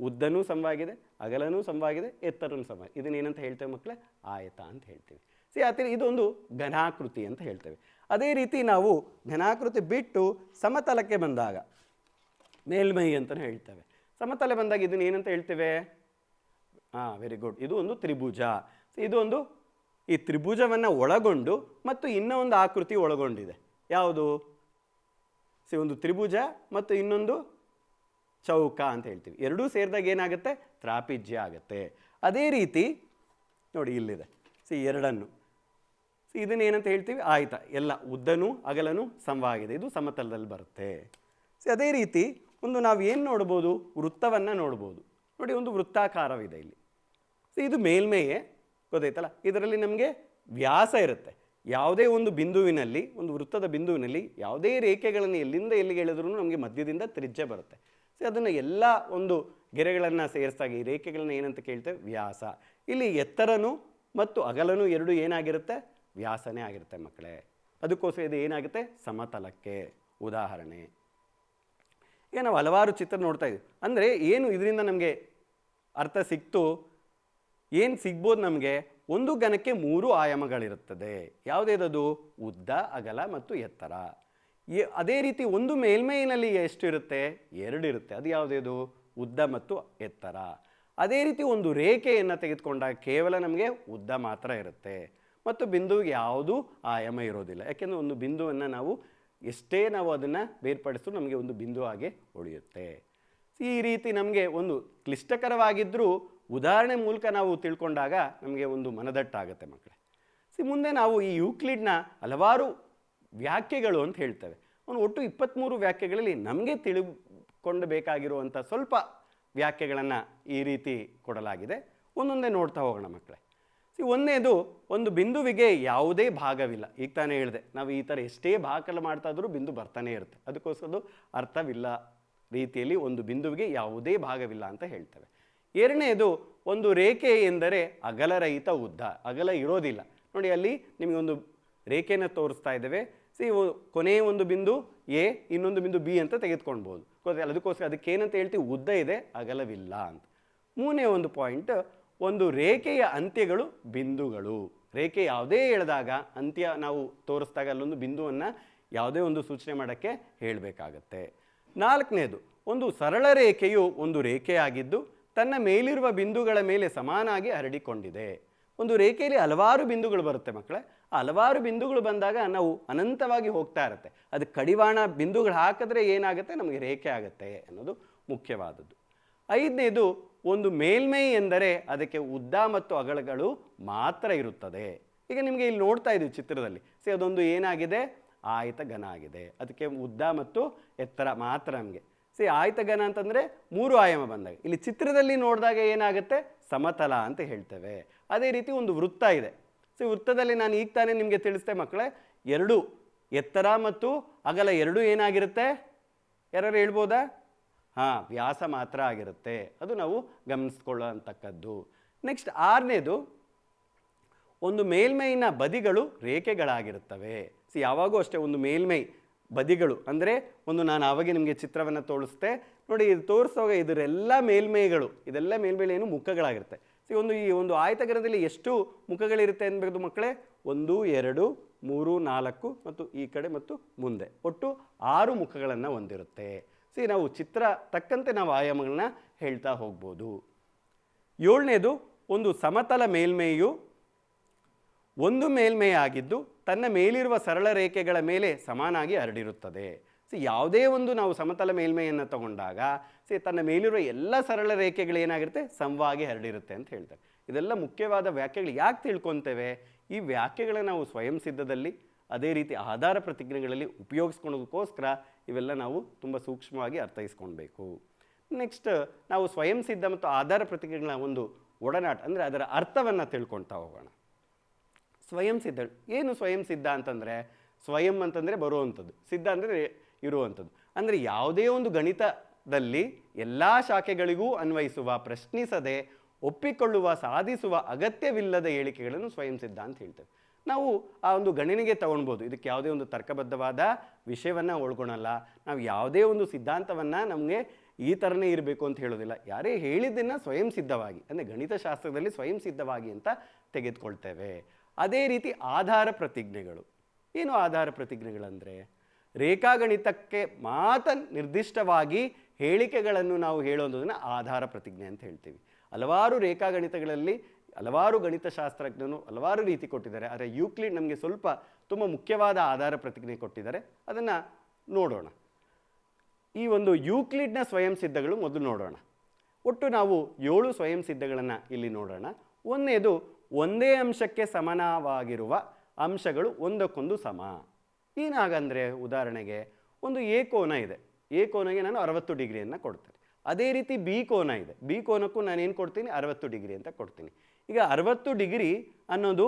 ಉದ್ದನೂ ಸಮವಾಗಿದೆ, ಅಗಲನೂ ಸಮವಾಗಿದೆ, ಎತ್ತರನೂ ಸಮ. ಇದನ್ನೇನಂತ ಹೇಳ್ತೇವೆ ಮಕ್ಕಳೇ, ಆಯತ ಅಂತ ಹೇಳ್ತೀವಿ. ಇದೊಂದು ಘನಾಕೃತಿ ಅಂತ ಹೇಳ್ತೇವೆ. ಅದೇ ರೀತಿ ನಾವು ಘನಾಕೃತಿ ಬಿಟ್ಟು ಸಮತಲಕ್ಕೆ ಬಂದಾಗ ಮೇಲ್ಮೈ ಅಂತಲೇ ಹೇಳ್ತೇವೆ. ಸಮತಲ ಬಂದಾಗ ಇದನ್ನ ಏನಂತ ಹೇಳ್ತೇವೆ, ವೆರಿ ಗುಡ್. ಇದು ಒಂದು ತ್ರಿಭುಜ. ಇದು ಒಂದು ಈ ತ್ರಿಭುಜವನ್ನು ಒಳಗೊಂಡು ಮತ್ತು ಇನ್ನೂ ಒಂದು ಆಕೃತಿ ಒಳಗೊಂಡಿದೆ. ಯಾವುದು? ಒಂದು ತ್ರಿಭುಜ ಮತ್ತು ಇನ್ನೊಂದು ಚೌಕ ಅಂತ ಹೇಳ್ತೀವಿ. ಎರಡೂ ಸೇರಿದಾಗ ಏನಾಗುತ್ತೆ? ತ್ರಾಪಿಜ್ಯ ಆಗುತ್ತೆ. ಅದೇ ರೀತಿ ನೋಡಿ ಇಲ್ಲಿದೆ ಎರಡನ್ನು ಇದನ್ನೇನಂತ ಹೇಳ್ತೀವಿ? ಆಯ್ತಾ. ಎಲ್ಲ ಉದ್ದನೂ ಅಗಲನೂ ಸಮವಾಗಿದೆ. ಇದು ಸಮತಲದಲ್ಲಿ ಬರುತ್ತೆ. ಅದೇ ರೀತಿ ಒಂದು ನಾವು ಏನು ನೋಡ್ಬೋದು? ವೃತ್ತವನ್ನು ನೋಡ್ಬೋದು. ನೋಡಿ ಒಂದು ವೃತ್ತಾಕಾರವಿದೆ ಇಲ್ಲಿ. ಇದು ಮೇಲ್ಮೆಯೇ, ಗೊತ್ತಾಯ್ತಲ್ಲ. ಇದರಲ್ಲಿ ನಮಗೆ ವ್ಯಾಸ ಇರುತ್ತೆ. ಯಾವುದೇ ಒಂದು ಬಿಂದುವಿನಲ್ಲಿ, ಒಂದು ವೃತ್ತದ ಬಿಂದುವಿನಲ್ಲಿ ಯಾವುದೇ ರೇಖೆಗಳನ್ನು ಎಲ್ಲಿಂದ ಎಲ್ಲಿಗೆ ಎಳೆದ್ರೂ ನಮಗೆ ಮಧ್ಯದಿಂದ ತ್ರಿಜ್ಯ ಬರುತ್ತೆ. ಅದನ್ನು ಎಲ್ಲ ಒಂದು ಗೆರೆಗಳನ್ನು ಸೇರಿಸಿದಾಗ ಈ ರೇಖೆಗಳನ್ನು ಏನಂತ ಕೇಳ್ತೇವೆ? ವ್ಯಾಸ. ಇಲ್ಲಿ ಎತ್ತರನೂ ಮತ್ತು ಅಗಲನೂ ಎರಡು ಏನಾಗಿರುತ್ತೆ? ವ್ಯಾಸನೇ ಆಗಿರುತ್ತೆ ಮಕ್ಕಳೇ. ಅದಕ್ಕೋಸ್ಕರ ಇದು ಏನಾಗುತ್ತೆ? ಸಮತಲಕ್ಕೆ ಉದಾಹರಣೆ. ಈಗ ನಾವು ಹಲವಾರು ಚಿತ್ರ ನೋಡ್ತಾ ಇದ್ದೀವಿ. ಅಂದರೆ ಏನು ಇದರಿಂದ ನಮಗೆ ಅರ್ಥ ಸಿಕ್ತು? ಏನು ಸಿಗ್ಬೋದು ನಮಗೆ? ಒಂದು ಘನಕ್ಕೆ 3 ಆಯಾಮಗಳಿರುತ್ತದೆ. ಯಾವುದೇದದು? ಉದ್ದ, ಅಗಲ ಮತ್ತು ಎತ್ತರ. ಅದೇ ರೀತಿ ಒಂದು ಮೇಲ್ಮೈನಲ್ಲಿ ಎಷ್ಟು ಇರುತ್ತೆ? 2 ಇರುತ್ತೆ. ಅದು ಯಾವುದೇದು? ಉದ್ದ ಮತ್ತು ಎತ್ತರ. ಅದೇ ರೀತಿ ಒಂದು ರೇಖೆಯನ್ನು ತೆಗೆದುಕೊಂಡಾಗ ಕೇವಲ ನಮಗೆ ಉದ್ದ ಮಾತ್ರ ಇರುತ್ತೆ ಮತ್ತು ಬಿಂದುವಿಗೆ ಯಾವುದೂ ಆಯಾಮ ಇರೋದಿಲ್ಲ. ಯಾಕೆಂದರೆ ಒಂದು ಬಿಂದುವನ್ನು ನಾವು ಎಷ್ಟೇ ನಾವು ಅದನ್ನು ಬೇರ್ಪಡಿಸಿದ್ರು ನಮಗೆ ಒಂದು ಬಿಂದು ಆಗಿ ಉಳಿಯುತ್ತೆ. ಈ ರೀತಿ ನಮಗೆ ಒಂದು ಕ್ಲಿಷ್ಟಕರವಾಗಿದ್ದರೂ ಉದಾಹರಣೆ ಮೂಲಕ ನಾವು ತಿಳ್ಕೊಂಡಾಗ ನಮಗೆ ಒಂದು ಮನದಟ್ಟಾಗುತ್ತೆ ಮಕ್ಕಳೇ. ಮುಂದೆ ನಾವು ಈ ಯೂಕ್ಲಿಡ್ನ ಹಲವಾರು ವ್ಯಾಖ್ಯೆಗಳು ಅಂತ ಹೇಳ್ತೇವೆ. ಅವನು ಒಟ್ಟು 23 ವ್ಯಾಖ್ಯೆಗಳಲ್ಲಿ ನಮಗೆ ಬೇಕಾಗಿರುವಂಥ ಸ್ವಲ್ಪ ವ್ಯಾಖ್ಯೆಗಳನ್ನು ಈ ರೀತಿ ಕೊಡಲಾಗಿದೆ. ಒಂದೊಂದೇ ನೋಡ್ತಾ ಹೋಗೋಣ ಮಕ್ಕಳೇ. ಒಂದನೇದು, ಒಂದು ಬಿಂದುವಿಗೆ ಯಾವುದೇ ಭಾಗವಿಲ್ಲ. ಈಗ ತಾನೇ ಹೇಳಿದೆ, ನಾವು ಈ ಥರ ಎಷ್ಟೇ ಭಾಗಲ ಮಾಡ್ತಾ ಇದ್ರೂ ಬಿಂದು ಬರ್ತಾನೆ ಇರುತ್ತೆ. ಅದಕ್ಕೋಸ್ಕರ ಅರ್ಥವಿಲ್ಲ ರೀತಿಯಲ್ಲಿ ಒಂದು ಬಿಂದುವಿಗೆ ಯಾವುದೇ ಭಾಗವಿಲ್ಲ ಅಂತ ಹೇಳ್ತೇವೆ. ಎರಡನೇದು, ಒಂದು ರೇಖೆ ಎಂದರೆ ಅಗಲರಹಿತ ಉದ್ದ. ಅಗಲ ಇರೋದಿಲ್ಲ. ನೋಡಿ ಅಲ್ಲಿ ನಿಮಗೆ ಒಂದು ರೇಖೆಯನ್ನು ತೋರಿಸ್ತಾ ಇದ್ದೇವೆ. ಕೊನೆಯ ಒಂದು ಬಿಂದು ಎ, ಇನ್ನೊಂದು ಬಿಂದು ಬಿ ಅಂತ ತೆಗೆದುಕೊಳ್ಬೋದು. ಅದಕ್ಕೋಸ್ಕರ ಅದಕ್ಕೇನಂತ ಹೇಳ್ತೀವಿ? ಉದ್ದ ಇದೆ, ಅಗಲವಿಲ್ಲ ಅಂತ. ಮೂರನೇ ಒಂದು ಪಾಯಿಂಟ್, ಒಂದು ರೇಖೆಯ ಅಂತ್ಯಗಳು ಬಿಂದುಗಳು. ರೇಖೆ ಯಾವುದೇ ಎಳೆದಾಗ ಅಂತ್ಯ ನಾವು ತೋರಿಸಿದಾಗ ಅಲ್ಲೊಂದು ಬಿಂದುವನ್ನು ಯಾವುದೇ ಒಂದು ಸೂಚನೆ ಮಾಡೋಕ್ಕೆ ಹೇಳಬೇಕಾಗತ್ತೆ. ನಾಲ್ಕನೇದು, ಒಂದು ಸರಳ ರೇಖೆಯು ಒಂದು ರೇಖೆಯಾಗಿದ್ದು ತನ್ನ ಮೇಲಿರುವ ಬಿಂದುಗಳ ಮೇಲೆ ಸಮಾನಾಗಿ ಹರಡಿಕೊಂಡಿದೆ. ಒಂದು ರೇಖೆಯಲ್ಲಿ ಹಲವಾರು ಬಿಂದುಗಳು ಬರುತ್ತೆ ಮಕ್ಕಳೇ. ಆ ಹಲವಾರು ಬಿಂದುಗಳು ಬಂದಾಗ ನಾವು ಅನಂತವಾಗಿ ಹೋಗ್ತಾ ಇರುತ್ತೆ. ಅದು ಕಡಿವಾಣ ಬಿಂದುಗಳು ಹಾಕಿದ್ರೆ ಏನಾಗುತ್ತೆ? ನಮಗೆ ರೇಖೆ ಆಗುತ್ತೆ ಅನ್ನೋದು ಮುಖ್ಯವಾದದ್ದು. ಐದನೇದು, ಒಂದು ಮೇಲ್ಮೈ ಎಂದರೆ ಅದಕ್ಕೆ ಉದ್ದ ಮತ್ತು ಅಗಲಗಳು ಮಾತ್ರ ಇರುತ್ತದೆ. ಈಗ ನಿಮಗೆ ಇಲ್ಲಿ ನೋಡ್ತಾ ಇದ್ದೀವಿ ಚಿತ್ರದಲ್ಲಿ. ಅದೊಂದು ಏನಾಗಿದೆ? ಆಯತ ಘನ ಆಗಿದೆ. ಅದಕ್ಕೆ ಉದ್ದ ಮತ್ತು ಎತ್ತರ ಮಾತ್ರ ನಮಗೆ. ಆಯತ ಘನ ಅಂತಂದರೆ 3 ಆಯಾಮ ಬಂದಾಗ. ಇಲ್ಲಿ ಚಿತ್ರದಲ್ಲಿ ನೋಡಿದಾಗ ಏನಾಗುತ್ತೆ? ಸಮತಲ ಅಂತ ಹೇಳ್ತೇವೆ. ಅದೇ ರೀತಿ ಒಂದು ವೃತ್ತ ಇದೆ. ವೃತ್ತದಲ್ಲಿ ನಾನು ಈಗ ತಾನೇ ನಿಮಗೆ ತಿಳಿಸ್ತೆ ಮಕ್ಕಳೇ, 2 ಎತ್ತರ ಮತ್ತು ಅಗಲ 2 ಏನಾಗಿರುತ್ತೆ? ಯಾರು ಹೇಳ್ಬೋದಾ? ವ್ಯಾಸ ಮಾತ್ರ ಆಗಿರುತ್ತೆ. ಅದು ನಾವು ಗಮನಿಸ್ಕೊಳ್ಳೋಂಥಕ್ಕದ್ದು. ನೆಕ್ಸ್ಟ್ 6ನೇದು, ಒಂದು ಮೇಲ್ಮೈನ ಬದಿಗಳು ರೇಖೆಗಳಾಗಿರುತ್ತವೆ. ಯಾವಾಗೂ ಅಷ್ಟೇ ಒಂದು ಮೇಲ್ಮೈ ಬದಿಗಳು ಅಂದರೆ ನಾನು ಆವಾಗೆ ನಿಮಗೆ ಚಿತ್ರವನ್ನು ತೋರಿಸ್ತೆ ನೋಡಿ. ಇದು ತೋರಿಸುವಾಗ ಇದರೆಲ್ಲ ಮೇಲ್ಮೈಗಳು, ಇದೆಲ್ಲ ಮೇಲ್ಮೈಲೇನು ಮುಖಗಳಾಗಿರುತ್ತೆ. ಈ ಒಂದು ಆಯತಗರದಲ್ಲಿ ಎಷ್ಟು ಮುಖಗಳಿರುತ್ತೆ ಅನ್ಬೋದು ಮಕ್ಕಳೇ? 1 2 3 4 ಮತ್ತು ಈ ಕಡೆ ಮತ್ತು ಮುಂದೆ ಒಟ್ಟು 6 ಮುಖಗಳನ್ನು ಹೊಂದಿರುತ್ತೆ. ನಾವು ಚಿತ್ರ ತಕ್ಕಂತೆ ನಾವು ಆಯಾಮಗಳನ್ನ ಹೇಳ್ತಾ ಹೋಗ್ಬೋದು. 7ನೇದು, ಒಂದು ಸಮತಲ ಮೇಲ್ಮೈಯು ಒಂದು ಮೇಲ್ಮೈ ಆಗಿದ್ದು ತನ್ನ ಮೇಲಿರುವ ಸರಳ ರೇಖೆಗಳ ಮೇಲೆ ಸಮಾನಾಗಿ ಹರಡಿರುತ್ತದೆ. ಯಾವುದೇ ಒಂದು ನಾವು ಸಮತಲ ಮೇಲ್ಮೈಯನ್ನು ತಗೊಂಡಾಗ ತನ್ನ ಮೇಲಿರುವ ಎಲ್ಲ ಸರಳ ರೇಖೆಗಳು ಏನಾಗಿರುತ್ತೆ? ಸಮವಾಗಿ ಹರಡಿರುತ್ತೆ ಅಂತ ಹೇಳ್ತಾರೆ. ಇದೆಲ್ಲ ಮುಖ್ಯವಾದ ವ್ಯಾಖ್ಯೆಗಳು. ಯಾಕೆ ತಿಳ್ಕೊತೇವೆ? ಈ ವ್ಯಾಖ್ಯೆಗಳನ್ನು ನಾವು ಸ್ವಯಂ ಸಿದ್ಧದಲ್ಲಿ ಅದೇ ರೀತಿ ಆಧಾರ ಪ್ರತಿಜ್ಞೆಗಳಲ್ಲಿ ಉಪಯೋಗಿಸ್ಕೊಳ್ಳೋದಕ್ಕೋಸ್ಕರ ಇವೆಲ್ಲ ನಾವು ತುಂಬ ಸೂಕ್ಷ್ಮವಾಗಿ ಅರ್ಥೈಸ್ಕೊಳ್ಬೇಕು. ನೆಕ್ಸ್ಟ್ ನಾವು ಸ್ವಯಂ ಸಿದ್ಧ ಮತ್ತು ಆಧಾರ ಪ್ರತಿಜ್ಞೆಗಳ ಒಂದು ಒಡನಾಟ ಅಂದರೆ ಅದರ ಅರ್ಥವನ್ನು ತಿಳ್ಕೊಳ್ತಾ ಹೋಗೋಣ. ಸ್ವಯಂ ಸಿದ್ಧ ಏನು? ಸ್ವಯಂ ಸಿದ್ಧ ಅಂತಂದರೆ ಸ್ವಯಂ ಅಂತಂದರೆ ಬರುವಂಥದ್ದು, ಸಿದ್ಧ ಅಂದರೆ ಇರುವಂಥದ್ದು. ಅಂದರೆ ಯಾವುದೇ ಒಂದು ಗಣಿತದಲ್ಲಿ ಎಲ್ಲ ಶಾಖೆಗಳಿಗೂ ಅನ್ವಯಿಸುವ, ಪ್ರಶ್ನಿಸದೆ ಒಪ್ಪಿಕೊಳ್ಳುವ, ಸಾಧಿಸುವ ಅಗತ್ಯವಿಲ್ಲದ ಹೇಳಿಕೆಗಳನ್ನು ಸ್ವಯಂ ಸಿದ್ಧ ಅಂತ ಹೇಳ್ತೇವೆ. ನಾವು ಆ ಒಂದು ಗಣನೆಗೆ ತಗೊಳ್ಬೋದು. ಇದಕ್ಕೆ ಯಾವುದೇ ಒಂದು ತರ್ಕಬದ್ಧವಾದ ವಿಷಯವನ್ನು ಒಳಗೊಳ್ಳಲ್ಲ. ನಾವು ಯಾವುದೇ ಒಂದು ಸಿದ್ಧಾಂತವನ್ನು ನಮಗೆ ಈ ಥರನೇ ಇರಬೇಕು ಅಂತ ಹೇಳೋದಿಲ್ಲ. ಯಾರೇ ಹೇಳಿದ್ದನ್ನು ಸ್ವಯಂ ಸಿದ್ಧವಾಗಿ ಅಂದರೆ ಗಣಿತಶಾಸ್ತ್ರದಲ್ಲಿ ಸ್ವಯಂ ಸಿದ್ಧವಾಗಿ ಅಂತ ತೆಗೆದುಕೊಳ್ತೇವೆ. ಅದೇ ರೀತಿ ಆಧಾರ ಪ್ರತಿಜ್ಞೆಗಳು. ಏನು ಆಧಾರ ಪ್ರತಿಜ್ಞೆಗಳಂದರೆ ರೇಖಾಗಣಿತಕ್ಕೆ ಮಾತ್ರ ನಿರ್ದಿಷ್ಟವಾಗಿ ಹೇಳಿಕೆಗಳನ್ನು ನಾವು ಹೇಳೋದನ್ನು ಆಧಾರ ಪ್ರತಿಜ್ಞೆ ಅಂತ ಹೇಳ್ತೀವಿ. ಹಲವಾರು ರೇಖಾಗಣಿತಗಳಲ್ಲಿ ಹಲವಾರು ಗಣಿತಶಾಸ್ತ್ರಜ್ಞರು ಹಲವಾರು ರೀತಿ ಕೊಟ್ಟಿದ್ದಾರೆ. ಆದರೆ ಯೂಕ್ಲಿಡ್ ನಮಗೆ ಸ್ವಲ್ಪ ತುಂಬ ಮುಖ್ಯವಾದ ಆಧಾರ ಪ್ರತಿಜ್ಞೆ ಕೊಟ್ಟಿದ್ದಾರೆ. ಅದನ್ನು ನೋಡೋಣ. ಈ ಒಂದು ಯೂಕ್ಲಿಡ್ನ ಸ್ವಯಂ ಸಿದ್ಧಗಳು ಮೊದಲು ನೋಡೋಣ. ಒಟ್ಟು ನಾವು 7 ಸ್ವಯಂ ಸಿದ್ಧಗಳನ್ನು ಇಲ್ಲಿ ನೋಡೋಣ. ಒಂದನೇದು, ಒಂದೇ ಅಂಶಕ್ಕೆ ಸಮನಾಗಿರುವ ಅಂಶಗಳು ಒಂದಕ್ಕೊಂದು ಸಮ. ಏನಾಗಂದರೆ, ಉದಾಹರಣೆಗೆ ಒಂದು ಎ ಕೋನ ಇದೆ, ಎ ಕೋನಗೆ ನಾನು 60 ಡಿಗ್ರಿಯನ್ನು ಕೊಡ್ತೇನೆ. ಅದೇ ರೀತಿ ಬಿ ಕೋನ ಇದೆ, ಬಿ ಕೋನಕ್ಕೂ ನಾನು ಏನು ಕೊಡ್ತೀನಿ, 60 ಡಿಗ್ರಿ ಅಂತ ಕೊಡ್ತೀನಿ. ಈಗ 60 ಡಿಗ್ರಿ ಅನ್ನೋದು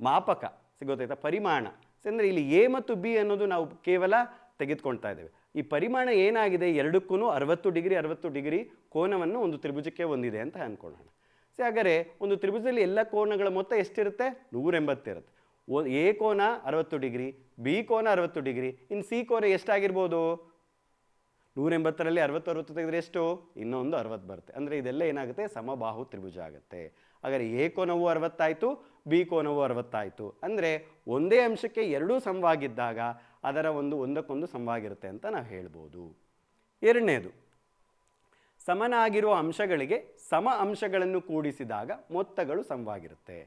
ಮಾಪಕ ಸಿಗೋತೈತಾ, ಪರಿಮಾಣ. ಅಂದರೆ ಇಲ್ಲಿ ಎ ಮತ್ತು ಬಿ ಅನ್ನೋದು ನಾವು ಕೇವಲ ತೆಗೆದುಕೊಳ್ತಾ ಇದ್ದೇವೆ. ಈ ಪರಿಮಾಣ ಏನಾಗಿದೆ, ಎರಡಕ್ಕೂ 60 ಡಿಗ್ರಿ ಕೋನವನ್ನು ಒಂದು ತ್ರಿಭುಜಕ್ಕೆ ಹೊಂದಿದೆ ಅಂತ ಅಂದ್ಕೊಳ್ಳೋಣ. ಹಾಗಾದರೆ ಒಂದು ತ್ರಿಭುಜದಲ್ಲಿ ಎಲ್ಲ ಕೋನಗಳ ಮೊತ್ತ ಎಷ್ಟಿರುತ್ತೆ, 180 ಇರುತ್ತೆ. ಎ ಕೋನ 60 ಡಿಗ್ರಿ, ಬಿ ಕೋನ 60 ಡಿಗ್ರಿ, ಇನ್ನು ಸಿ ಕೋನ ಎಷ್ಟಾಗಿರ್ಬೋದು, 180ರಲ್ಲಿ 60 ತೆಗೆದ್ರೆ ಎಷ್ಟು, ಇನ್ನೊಂದು 60 ಬರುತ್ತೆ. ಅಂದರೆ ಇದೆಲ್ಲ ಏನಾಗುತ್ತೆ, ಸಮಬಾಹು ತ್ರಿಭುಜ ಆಗುತ್ತೆ. ಹಾಗಾದರೆ ಎ ಕೋನವು 60 ಆಯಿತು, ಬಿ ಕೋನವು 60 ಆಯಿತು. ಅಂದರೆ ಒಂದೇ ಅಂಶಕ್ಕೆ ಎರಡೂ ಸಮವಾಗಿದ್ದಾಗ ಅದರ ಒಂದಕ್ಕೊಂದು ಸಮವಾಗಿರುತ್ತೆ ಅಂತ ನಾವು ಹೇಳ್ಬೋದು. ಎರಡನೇದು, ಸಮನಾಗಿರುವ ಅಂಶಗಳಿಗೆ ಸಮ ಅಂಶಗಳನ್ನು ಕೂಡಿಸಿದಾಗ ಮೊತ್ತಗಳು ಸಮವಾಗಿರುತ್ತೆ.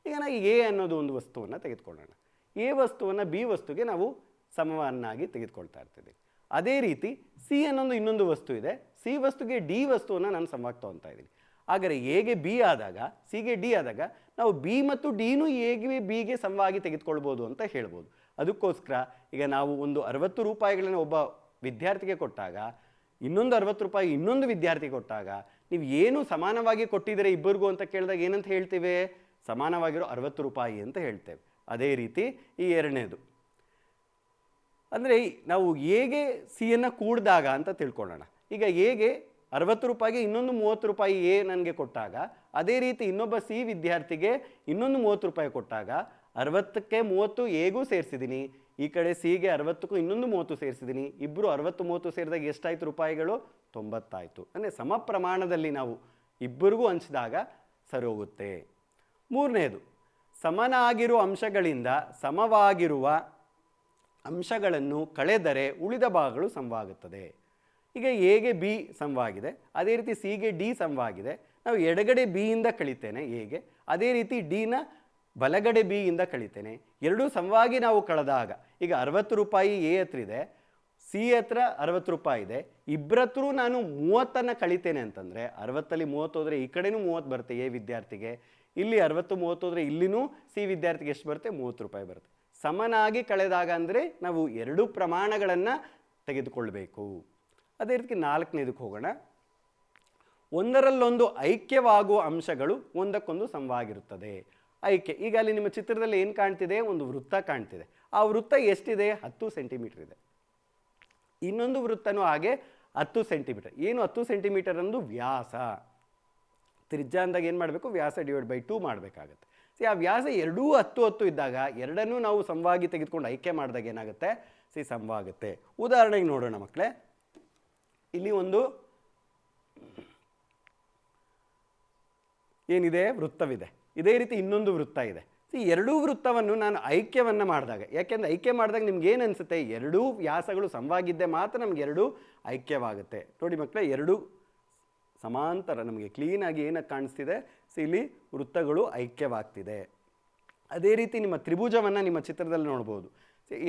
ಈಗ ನಾವು ಎ ಅನ್ನೋದು ಒಂದು ವಸ್ತುವನ್ನು ತೆಗೆದುಕೊಳ್ಳೋಣ. ಎ ವಸ್ತುವನ್ನು ಬಿ ವಸ್ತುಗೆ ನಾವು ಸಮವನ್ನಾಗಿ ತೆಗೆದುಕೊಳ್ತಾ ಇರ್ತೀವಿ. ಅದೇ ರೀತಿ ಸಿ ಅನ್ನೊಂದು ಇನ್ನೊಂದು ವಸ್ತು ಇದೆ, ಸಿ ವಸ್ತುಗೆ ಡಿ ವಸ್ತುವನ್ನು ನಾನು ಸಮವಾಗಿ ತೊಗೊಳ್ತಾ ಇದ್ದೀನಿ. ಆದರೆ ಎಗೆ ಬಿ ಆದಾಗ, ಸಿಗೆ ಡಿ ಆದಾಗ ನಾವು ಬಿ ಮತ್ತು ಡಿನೂ ಎಗೆ ಬಿಗೆ ಸಮವಾಗಿ ತೆಗೆದುಕೊಳ್ಬೋದು ಅಂತ ಹೇಳ್ಬೋದು. ಅದಕ್ಕೋಸ್ಕರ ಈಗ ನಾವು ಒಂದು 60 ರೂಪಾಯಿಗಳನ್ನು ಒಬ್ಬ ವಿದ್ಯಾರ್ಥಿಗೆ ಕೊಟ್ಟಾಗ, ಇನ್ನೊಂದು 60 ರೂಪಾಯಿ ಇನ್ನೊಂದು ವಿದ್ಯಾರ್ಥಿ ಕೊಟ್ಟಾಗ, ನೀವು ಏನು ಸಮಾನವಾಗಿ ಕೊಟ್ಟಿದ್ದೀರಾ ಇಬ್ಬರಿಗೂ ಅಂತ ಕೇಳಿದಾಗ ಏನಂತ ಹೇಳ್ತೇವೆ, ಸಮಾನವಾಗಿರೋ 60 ರೂಪಾಯಿ ಅಂತ ಹೇಳ್ತೇವೆ. ಅದೇ ರೀತಿ ಈ ಎರಡನೇದು, ಅಂದರೆ ನಾವು ಎಗೆ ಸಿಯನ್ನು ಕೂಡಿದಾಗ ಅಂತ ತಿಳ್ಕೊಳ್ಳೋಣ. ಈಗ ಎಗೆ 60 ರೂಪಾಯಿಗೆ ಇನ್ನೊಂದು 30 ರೂಪಾಯಿ ಎ ನನಗೆ ಕೊಟ್ಟಾಗ, ಅದೇ ರೀತಿ ಇನ್ನೊಬ್ಬ ಸಿ ವಿದ್ಯಾರ್ಥಿಗೆ ಇನ್ನೊಂದು 30 ರೂಪಾಯಿ ಕೊಟ್ಟಾಗ 60ಕ್ಕೆ 30 ಎಗೂ ಸೇರಿಸಿದ್ದೀನಿ, ಈ ಕಡೆ ಸಿಗೆ 60ಕ್ಕೂ ಇನ್ನೊಂದು 30 ಸೇರಿಸಿದ್ದೀನಿ. ಇಬ್ಬರು 60 30 ಸೇರಿದಾಗ ಎಷ್ಟಾಯಿತು ರೂಪಾಯಿಗಳು, 90 ಆಯಿತು. ಅಂದರೆ ಸಮ ಪ್ರಮಾಣದಲ್ಲಿ ನಾವು ಇಬ್ಬರಿಗೂ ಹಂಚಿದಾಗ ಸರಿ ಹೋಗುತ್ತೆ. ಮೂರನೇದು, ಸಮನಾಗಿರುವ ಅಂಶಗಳಿಂದ ಸಮವಾಗಿರುವ ಅಂಶಗಳನ್ನು ಕಳೆದರೆ ಉಳಿದ ಭಾಗಗಳು ಸಮವಾಗುತ್ತದೆ. ಈಗ ಎಗೆ ಬಿ ಸಮವಾಗಿದೆ, ಅದೇ ರೀತಿ ಸಿಗೆ ಡಿ ಸಮವಾಗಿದೆ. ನಾವು ಎಡಗಡೆ ಬಿಯಿಂದ ಕಳಿತೇನೆ ಎಗೆ, ಅದೇ ರೀತಿ ಡಿನ ಬಲಗಡೆ ಬಿಯಿಂದ ಕಳಿತೇನೆ. ಎರಡೂ ಸಮವಾಗಿ ನಾವು ಕಳೆದಾಗ, ಈಗ 60 ರೂಪಾಯಿ ಎ ಹತ್ರ ಇದೆ, ಸಿ ಹತ್ರ 60 ರೂಪಾಯಿ ಇದೆ, ಇಬ್ಬರ ಹತ್ರ ನಾನು 30 ಕಳಿತೇನೆ ಅಂತಂದರೆ 60ಲ್ಲಿ 30 ಹೋದರೆ ಈ ಕಡೆನೂ 30 ಬರುತ್ತೆ ಎ ವಿದ್ಯಾರ್ಥಿಗೆ, ಇಲ್ಲಿ 60 30 ಹೋದರೆ ಇಲ್ಲಿನೂ ಸಿ ವಿದ್ಯಾರ್ಥಿಗೆ ಎಷ್ಟು ಬರುತ್ತೆ, 30 ರೂಪಾಯಿ ಬರುತ್ತೆ. ಸಮನಾಗಿ ಕಳೆದಾಗ ಅಂದರೆ ನಾವು ಎರಡೂ ಪ್ರಮಾಣಗಳನ್ನು ತೆಗೆದುಕೊಳ್ಬೇಕು. ಅದೇ ರೀತಿ ನಾಲ್ಕನೇದಕ್ಕೆ ಹೋಗೋಣ. ಒಂದರಲ್ಲೊಂದು ಐಕ್ಯವಾಗುವ ಅಂಶಗಳು ಒಂದಕ್ಕೊಂದು ಸಮವಾಗಿರುತ್ತದೆ. ಐಕ್ಯ, ಈಗ ಅಲ್ಲಿ ನಿಮ್ಮ ಚಿತ್ರದಲ್ಲಿ ಏನು ಕಾಣ್ತಿದೆ, ಒಂದು ವೃತ್ತ ಕಾಣ್ತಿದೆ. ಆ ವೃತ್ತ ಎಷ್ಟಿದೆ, 10 ಸೆಂಟಿಮೀಟರ್ ಇದೆ. ಇನ್ನೊಂದು ವೃತ್ತನೂ ಹಾಗೆ 10 ಸೆಂಟಿಮೀಟರ್. ಏನು 10 ಸೆಂಟಿಮೀಟರ್ ಅಂದು ವ್ಯಾಸ. ತ್ರಿಜ್ಯ ಅಂದಾಗ ಏನು ಮಾಡಬೇಕು, ವ್ಯಾಸ /2 ಮಾಡಬೇಕಾಗತ್ತೆ. ಆ ವ್ಯಾಸ ಎರಡೂ 10 10 ಇದ್ದಾಗ ಎರಡನ್ನೂ ನಾವು ಸಮವಾಗಿ ತೆಗೆದುಕೊಂಡು ಆಯ್ಕೆ ಮಾಡಿದಾಗ ಏನಾಗುತ್ತೆ, ಸಮವಾಗುತ್ತೆ. ಉದಾಹರಣೆಗೆ ನೋಡೋಣ ಮಕ್ಕಳೇ. ಇಲ್ಲಿ ಒಂದು ಏನಿದೆ, ವೃತ್ತವಿದೆ. ಇದೇ ರೀತಿ ಇನ್ನೊಂದು ವೃತ್ತ ಇದೆ. ಎರಡೂ ವೃತ್ತವನ್ನು ನಾನು ಐಕ್ಯವನ್ನು ಮಾಡಿದಾಗ, ಯಾಕೆಂದರೆ ಐಕ್ಯ ಮಾಡಿದಾಗ ನಿಮ್ಗೆ ಏನು ಅನಿಸುತ್ತೆ, ಎರಡೂ ವ್ಯಾಸಗಳು ಸಮವಾಗಿದ್ದೆ ಮಾತ್ರ ನಮ್ಗೆ ಎರಡೂ ಐಕ್ಯವಾಗುತ್ತೆ. ನೋಡಿ ಮಕ್ಕಳೇ, ಎರಡೂ ಸಮಾಂತರ ನಮಗೆ ಕ್ಲೀನಾಗಿ ಏನಕ್ಕೆ ಕಾಣಿಸ್ತಿದೆ, ಇಲ್ಲಿ ವೃತ್ತಗಳು ಐಕ್ಯವಾಗ್ತಿದೆ. ಅದೇ ರೀತಿ ನಿಮ್ಮ ತ್ರಿಭುಜವನ್ನು ನಿಮ್ಮ ಚಿತ್ರದಲ್ಲಿ ನೋಡ್ಬೋದು.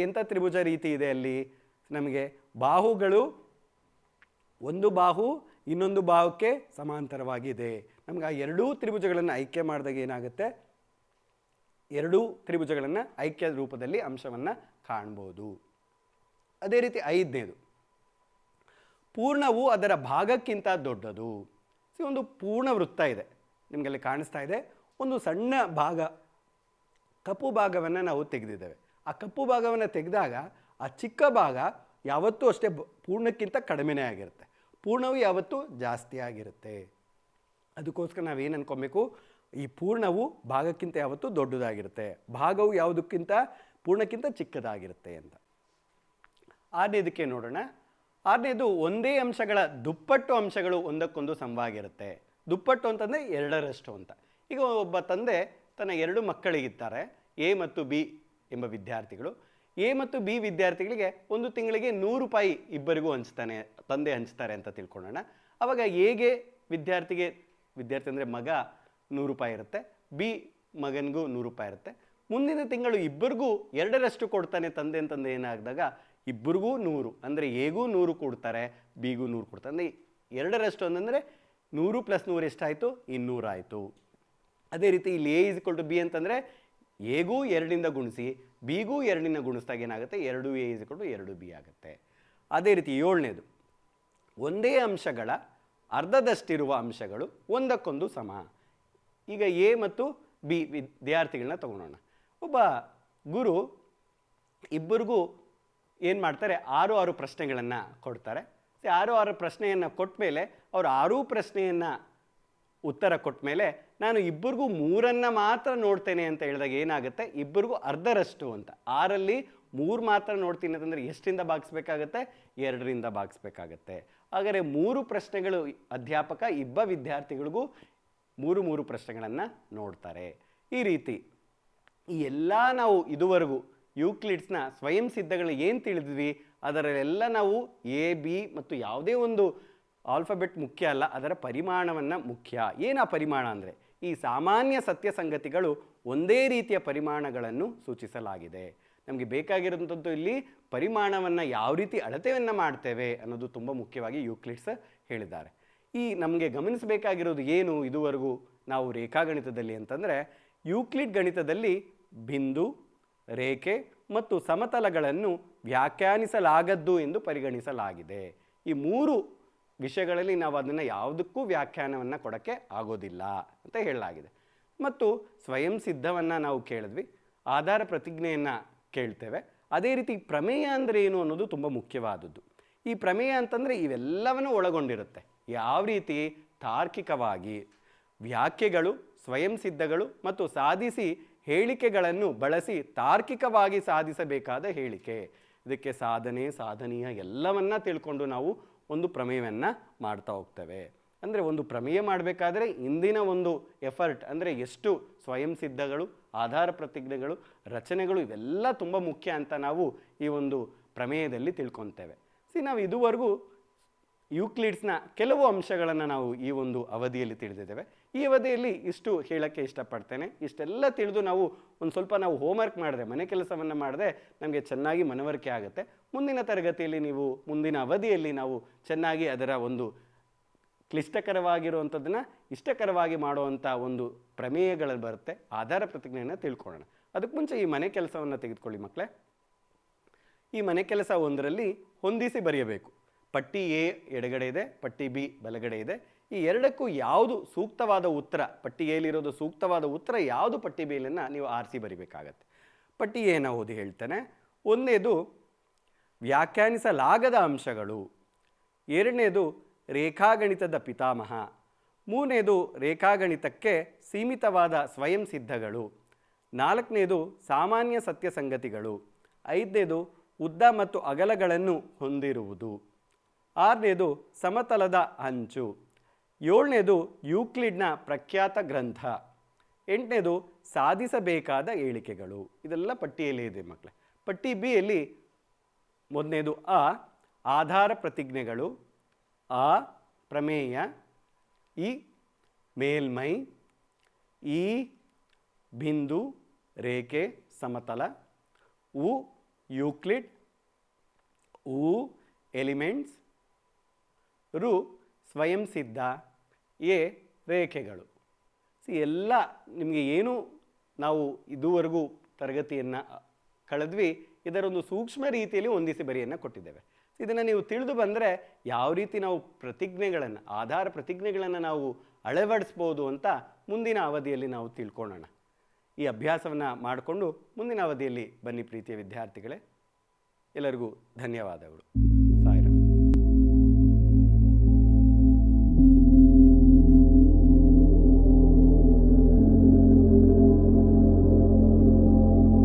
ಎಂಥ ತ್ರಿಭುಜ ರೀತಿ ಇದೆ, ಅಲ್ಲಿ ನಮಗೆ ಬಾಹುಗಳು ಒಂದು ಬಾಹು ಇನ್ನೊಂದು ಬಾಹುಕ್ಕೆ ಸಮಾಂತರವಾಗಿದೆ. ನಮ್ಗೆ ಆ ಎರಡೂ ತ್ರಿಭುಜಗಳನ್ನು ಆಯ್ಕೆ ಮಾಡಿದಾಗ ಏನಾಗುತ್ತೆ, ಎರಡೂ ತ್ರಿಭುಜಗಳನ್ನು ಐಕ್ಯ ರೂಪದಲ್ಲಿ ಅಂಶವನ್ನು ಕಾಣ್ಬೋದು. ಅದೇ ರೀತಿ ಐದನೇದು, ಪೂರ್ಣವು ಅದರ ಭಾಗಕ್ಕಿಂತ ದೊಡ್ಡದು. ಒಂದು ಪೂರ್ಣ ವೃತ್ತ ಇದೆ, ನಿಮಗಲ್ಲಿ ಕಾಣಿಸ್ತಾ ಇದೆ. ಒಂದು ಸಣ್ಣ ಭಾಗ, ಕಪ್ಪು ಭಾಗವನ್ನು ನಾವು ತೆಗೆದಿದ್ದೇವೆ. ಆ ಕಪ್ಪು ಭಾಗವನ್ನು ತೆಗೆದಾಗ ಆ ಚಿಕ್ಕ ಭಾಗ ಯಾವತ್ತೂ ಅಷ್ಟೇ ಪೂರ್ಣಕ್ಕಿಂತ ಕಡಿಮೆನೇ ಆಗಿರುತ್ತೆ, ಪೂರ್ಣವು ಯಾವತ್ತೂ ಜಾಸ್ತಿ ಆಗಿರುತ್ತೆ. ಅದಕ್ಕೋಸ್ಕರ ನಾವೇನು ಅನ್ಕೊಬೇಕು, ಈ ಪೂರ್ಣವು ಭಾಗಕ್ಕಿಂತ ಯಾವತ್ತೂ ದೊಡ್ಡದಾಗಿರುತ್ತೆ, ಭಾಗವು ಯಾವುದಕ್ಕಿಂತ ಪೂರ್ಣಕ್ಕಿಂತ ಚಿಕ್ಕದಾಗಿರುತ್ತೆ ಅಂತ. ಆರನೇದಕ್ಕೆ ನೋಡೋಣ. ಆರನೇದು, ಒಂದೇ ಅಂಶಗಳ ದುಪ್ಪಟ್ಟು ಅಂಶಗಳು ಒಂದಕ್ಕೊಂದು ಸಮವಾಗಿರುತ್ತೆ. ದುಪ್ಪಟ್ಟು ಅಂತಂದರೆ 2ರಷ್ಟು ಅಂತ. ಈಗ ಒಬ್ಬ ತಂದೆ ತನ್ನ 2 ಮಕ್ಕಳಿಗಿರ್ತಾರೆ, ಎ ಮತ್ತು ಬಿ ಎಂಬ ವಿದ್ಯಾರ್ಥಿಗಳು. ಎ ಮತ್ತು ಬಿ ವಿದ್ಯಾರ್ಥಿಗಳಿಗೆ ಒಂದು ತಿಂಗಳಿಗೆ 100 ರೂಪಾಯಿ ಇಬ್ಬರಿಗೂ ತಂದೆ ಹಂಚ್ತಾರೆ ಅಂತ ತಿಳ್ಕೊಳ್ಳೋಣ. ಆವಾಗ ಎಗೆ ವಿದ್ಯಾರ್ಥಿಗೆ ವಿದ್ಯಾರ್ಥಿ ಅಂದರೆ ಮಗ 100 ರೂಪಾಯಿ ಇರುತ್ತೆ, ಬಿ ಮಗನಿಗೂ 100 ರೂಪಾಯಿ ಇರುತ್ತೆ. ಮುಂದಿನ ತಿಂಗಳು ಇಬ್ಬರಿಗೂ 2ರಷ್ಟು ಕೊಡ್ತಾನೆ ತಂದೆ ಅಂತಂದು ಏನಾದಾಗ ಇಬ್ಬರಿಗೂ 100, ಅಂದರೆ ಎಗೂ 100 ಕೊಡ್ತಾರೆ, ಬಿಗೂ 100 ಕೊಡ್ತಾರೆ. ಅಂದರೆ 2ರಷ್ಟು ಅಂತಂದರೆ 100 + 100 ಎಷ್ಟಾಯಿತು? 200 ಆಯಿತು. ಅದೇ ರೀತಿ ಇಲ್ಲಿ ಎ = ಬಿ ಅಂತಂದರೆ ಎಗೂ 2ರಿಂದ ಗುಣಿಸಿ ಬಿಗೂ 2ರಿಂದ ಗುಣಿಸಿದಾಗ ಏನಾಗುತ್ತೆ? 2a = 2b ಆಗುತ್ತೆ. ಅದೇ ರೀತಿ 7ನೇದು, ಒಂದೇ ಅಂಶಗಳ ಅರ್ಧದಷ್ಟಿರುವ ಅಂಶಗಳು ಒಂದಕ್ಕೊಂದು ಸಮ. ಈಗ ಎ ಮತ್ತು ಬಿ ವಿದ್ಯಾರ್ಥಿಗಳನ್ನ ತಗೊಳ್ಳೋಣ. ಒಬ್ಬ ಗುರು ಇಬ್ಬರಿಗೂ ಏನು ಮಾಡ್ತಾರೆ? 6 ಪ್ರಶ್ನೆಗಳನ್ನು ಕೊಡ್ತಾರೆ. 6 ಪ್ರಶ್ನೆಯನ್ನು ಕೊಟ್ಟ ಮೇಲೆ ಅವರು 6 ಪ್ರಶ್ನೆಯನ್ನು ಉತ್ತರ ಕೊಟ್ಟ ಮೇಲೆ ನಾನು ಇಬ್ಬರಿಗೂ 3 ಮಾತ್ರ ನೋಡ್ತೇನೆ ಅಂತ ಹೇಳಿದಾಗ ಏನಾಗುತ್ತೆ? ಇಬ್ಬರಿಗೂ ಅರ್ಧರಷ್ಟು ಅಂತ. 6ರಲ್ಲಿ 3 ಮಾತ್ರ ನೋಡ್ತೀನಿ ಅಂತಂದರೆ ಎಷ್ಟರಿಂದ ಭಾಗಿಸ್ಬೇಕಾಗತ್ತೆ? 2ರಿಂದ ಭಾಗಿಸ್ಬೇಕಾಗತ್ತೆ. ಹಾಗಾದರೆ 3 ಪ್ರಶ್ನೆಗಳು ಅಧ್ಯಾಪಕ ಇಬ್ಬ ವಿದ್ಯಾರ್ಥಿಗಳಿಗೂ 3 ಪ್ರಶ್ನೆಗಳನ್ನು ನೋಡ್ತಾರೆ. ಈ ರೀತಿ ಈ ಎಲ್ಲ ನಾವು ಇದುವರೆಗೂ ಯೂಕ್ಲಿಡ್ಸ್ನ ಸ್ವಯಂ ಸಿದ್ಧಗಳು ಏನು ತಿಳಿದ್ವಿ ಅದರಲ್ಲೆಲ್ಲ ನಾವು ಎ ಬಿ ಮತ್ತು ಯಾವುದೇ ಒಂದು ಆಲ್ಫಾಬೆಟ್ ಮುಖ್ಯ ಅಲ್ಲ, ಅದರ ಪರಿಮಾಣವನ್ನು ಮುಖ್ಯ. ಏನು ಪರಿಮಾಣ ಅಂದರೆ ಈ ಸಾಮಾನ್ಯ ಸತ್ಯ ಸಂಗತಿಗಳು ಒಂದೇ ರೀತಿಯ ಪರಿಮಾಣಗಳನ್ನು ಸೂಚಿಸಲಾಗಿದೆ. ನಮಗೆ ಬೇಕಾಗಿರೋಂಥದ್ದು ಇಲ್ಲಿ ಪರಿಮಾಣವನ್ನು ಯಾವ ರೀತಿ ಅಳತೆಯನ್ನು ಮಾಡ್ತೇವೆ ಅನ್ನೋದು ತುಂಬ ಮುಖ್ಯವಾಗಿ ಯೂಕ್ಲಿಡ್ಸ್ ಹೇಳಿದ್ದಾರೆ. ಈ ನಮಗೆ ಗಮನಿಸಬೇಕಾಗಿರೋದು ಏನು ಇದುವರೆಗೂ ನಾವು ರೇಖಾಗಣಿತದಲ್ಲಿ ಅಂತಂದರೆ, ಯೂಕ್ಲಿಡ್ ಗಣಿತದಲ್ಲಿ ಬಿಂದು, ರೇಖೆ ಮತ್ತು ಸಮತಲಗಳನ್ನು ವ್ಯಾಖ್ಯಾನಿಸಲಾಗದ್ದು ಎಂದು ಪರಿಗಣಿಸಲಾಗಿದೆ. ಈ 3 ವಿಷಯಗಳಲ್ಲಿ ನಾವು ಅದನ್ನು ಯಾವುದಕ್ಕೂ ವ್ಯಾಖ್ಯಾನವನ್ನು ಕೊಡೋಕ್ಕೆ ಆಗೋದಿಲ್ಲ ಅಂತ ಹೇಳಲಾಗಿದೆ. ಮತ್ತು ಸ್ವಯಂ ಸಿದ್ಧವನ್ನು ನಾವು ಕೇಳಿದ್ವಿ, ಆಧಾರ ಪ್ರತಿಜ್ಞೆಯನ್ನು ಕೇಳ್ತೇವೆ. ಅದೇ ರೀತಿ ಪ್ರಮೇಯ ಅಂದರೆ ಏನು ಅನ್ನೋದು ತುಂಬ ಮುಖ್ಯವಾದದ್ದು. ಈ ಪ್ರಮೇಯ ಅಂತಂದರೆ ಇವೆಲ್ಲವನ್ನು ಒಳಗೊಂಡಿರುತ್ತೆ. ಯಾವ ರೀತಿ? ತಾರ್ಕಿಕವಾಗಿ ವ್ಯಾಖ್ಯೆಗಳು, ಸ್ವಯಂ ಸಿದ್ಧಗಳು ಮತ್ತು ಸಾಧಿಸಿ ಹೇಳಿಕೆಗಳನ್ನು ಬಳಸಿ ತಾರ್ಕಿಕವಾಗಿ ಸಾಧಿಸಬೇಕಾದ ಹೇಳಿಕೆ. ಇದಕ್ಕೆ ಸಾಧನೆ, ಸಾಧನೀಯ ಎಲ್ಲವನ್ನ ತಿಳ್ಕೊಂಡು ನಾವು ಒಂದು ಪ್ರಮೇಯವನ್ನು ಮಾಡ್ತಾ ಹೋಗ್ತೇವೆ. ಅಂದರೆ ಒಂದು ಪ್ರಮೇಯ ಮಾಡಬೇಕಾದ್ರೆ ಇಂದಿನ ಒಂದು ಎಫರ್ಟ್ ಅಂದರೆ ಎಷ್ಟು ಸ್ವಯಂ ಸಿದ್ಧಗಳು, ಆಧಾರ ಪ್ರತಿಜ್ಞೆಗಳು, ರಚನೆಗಳು ಇವೆಲ್ಲ ತುಂಬ ಮುಖ್ಯ ಅಂತ ನಾವು ಈ ಒಂದು ಪ್ರಮೇಯದಲ್ಲಿ ತಿಳ್ಕೊತೇವೆ. ನಾವು ಇದುವರೆಗೂ ಯೂಕ್ಲಿಡ್ಸ್ನ ಕೆಲವು ಅಂಶಗಳನ್ನು ನಾವು ಈ ಒಂದು ಅವಧಿಯಲ್ಲಿ ತಿಳಿದಿದ್ದೇವೆ. ಈ ಅವಧಿಯಲ್ಲಿ ಇಷ್ಟು ಹೇಳೋಕ್ಕೆ ಇಷ್ಟಪಡ್ತೇನೆ. ಇಷ್ಟೆಲ್ಲ ತಿಳಿದು ನಾವು ಒಂದು ಸ್ವಲ್ಪ ನಾವು ಹೋಮ್ವರ್ಕ್ ಮಾಡಿದ್ರೆ, ಮನೆ ಕೆಲಸವನ್ನು ಮಾಡಿದ್ರೆ ನಮಗೆ ಚೆನ್ನಾಗಿ ಮನವರಿಕೆ ಆಗುತ್ತೆ. ಮುಂದಿನ ತರಗತಿಯಲ್ಲಿ ನೀವು ಮುಂದಿನ ಅವಧಿಯಲ್ಲಿ ನಾವು ಚೆನ್ನಾಗಿ ಅದರ ಒಂದು ಕ್ಲಿಷ್ಟಕರವಾಗಿರುವಂಥದ್ದನ್ನು ಇಷ್ಟಕರವಾಗಿ ಮಾಡುವಂಥ ಒಂದು ಪ್ರಮೇಯಗಳು ಬರುತ್ತೆ. ಆಧಾರ ಪ್ರತಿಜ್ಞೆಯನ್ನು ತಿಳ್ಕೊಳ್ಳೋಣ. ಅದಕ್ಕೆ ಮುಂಚೆ ಈ ಮನೆ ಕೆಲಸವನ್ನು ತೆಗೆದುಕೊಳ್ಳಿ ಮಕ್ಕಳೇ. ಈ ಮನೆ ಕೆಲಸ 1ರಲ್ಲಿ ಹೊಂದಿಸಿ ಬರೆಯಬೇಕು. ಪಟ್ಟಿ ಎ ಎಡಗಡೆ ಇದೆ, ಪಟ್ಟಿ ಬಿ ಬಲಗಡೆ ಇದೆ. ಈ ಎರಡಕ್ಕೂ ಯಾವುದು ಸೂಕ್ತವಾದ ಉತ್ತರ, ಪಟ್ಟಿ ಎಲಿರೋದು ಸೂಕ್ತವಾದ ಉತ್ತರ ಯಾವುದು ಪಟ್ಟಿ ಬಿಯನ್ನು ನೀವು ಆರಿಸಿ ಬರಿಬೇಕಾಗತ್ತೆ. ಪಟ್ಟಿ ಎನ ಓದಿ ಹೇಳ್ತೇನೆ. 1ನೇದು ವ್ಯಾಖ್ಯಾನಿಸಲಾಗದ ಅಂಶಗಳು, 2ನೇದು ರೇಖಾಗಣಿತದ ಪಿತಾಮಹ, 3ನೇದು ರೇಖಾಗಣಿತಕ್ಕೆ ಸೀಮಿತವಾದ ಸ್ವಯಂ ಸಿದ್ಧಗಳು, 4ನೇದು ಸಾಮಾನ್ಯ ಸತ್ಯ ಸಂಗತಿಗಳು, 5ನೇದು ಉದ್ದ ಮತ್ತು ಅಗಲಗಳನ್ನು ಹೊಂದಿರುವುದು, 6ನೇದು ಸಮತಲದ ಅಂಚು, 7ನೇದು ಯೂಕ್ಲಿಡ್ನ ಪ್ರಖ್ಯಾತ ಗ್ರಂಥ, 8ನೇದು ಸಾಧಿಸಬೇಕಾದ ಹೇಳಿಕೆಗಳು. ಇದೆಲ್ಲ ಪಟ್ಟಿಯಲ್ಲಿ ಇದೆ ಮಕ್ಕಳೇ. ಪಟ್ಟಿ ಬಿಯಲ್ಲಿ 1ನೇದು ಆಧಾರ ಪ್ರತಿಜ್ಞೆಗಳು, ಪ್ರಮೇಯ, ಈ ಮೇಲ್ಮೈ, ಈ ಬಿಂದು, ರೇಖೆ, ಸಮತಲ, ಯೂಕ್ಲಿಡ್, ಎಲಿಮೆಂಟ್ಸ್, ಸ್ವಯಂ ಸಿದ್ಧ, ರೇಖೆಗಳು. ಎಲ್ಲ ನಿಮಗೆ ಏನು ನಾವು ಇದುವರೆಗೂ ತರಗತಿಯನ್ನು ಕಳೆದ್ವಿ ಇದರೊಂದು ಸೂಕ್ಷ್ಮ ರೀತಿಯಲ್ಲಿ ಹೊಂದಿಸಿ ಬರಿಯನ್ನು ಕೊಟ್ಟಿದ್ದೇವೆ. ಇದನ್ನು ನೀವು ತಿಳಿದು ಬಂದರೆ ಯಾವ ರೀತಿ ನಾವು ಪ್ರತಿಜ್ಞೆಗಳನ್ನು, ಆಧಾರ ಪ್ರತಿಜ್ಞೆಗಳನ್ನು ನಾವು ಅಳವಡಿಸ್ಬೋದು ಅಂತ ಮುಂದಿನ ಅವಧಿಯಲ್ಲಿ ನಾವು ತಿಳ್ಕೊಳ್ಳೋಣ. ಈ ಅಭ್ಯಾಸವನ್ನು ಮಾಡಿಕೊಂಡು ಮುಂದಿನ ಅವಧಿಯಲ್ಲಿ ಬನ್ನಿ ಪ್ರೀತಿಯ ವಿದ್ಯಾರ್ಥಿಗಳೇ. ಎಲ್ಲರಿಗೂ ಧನ್ಯವಾದಗಳು.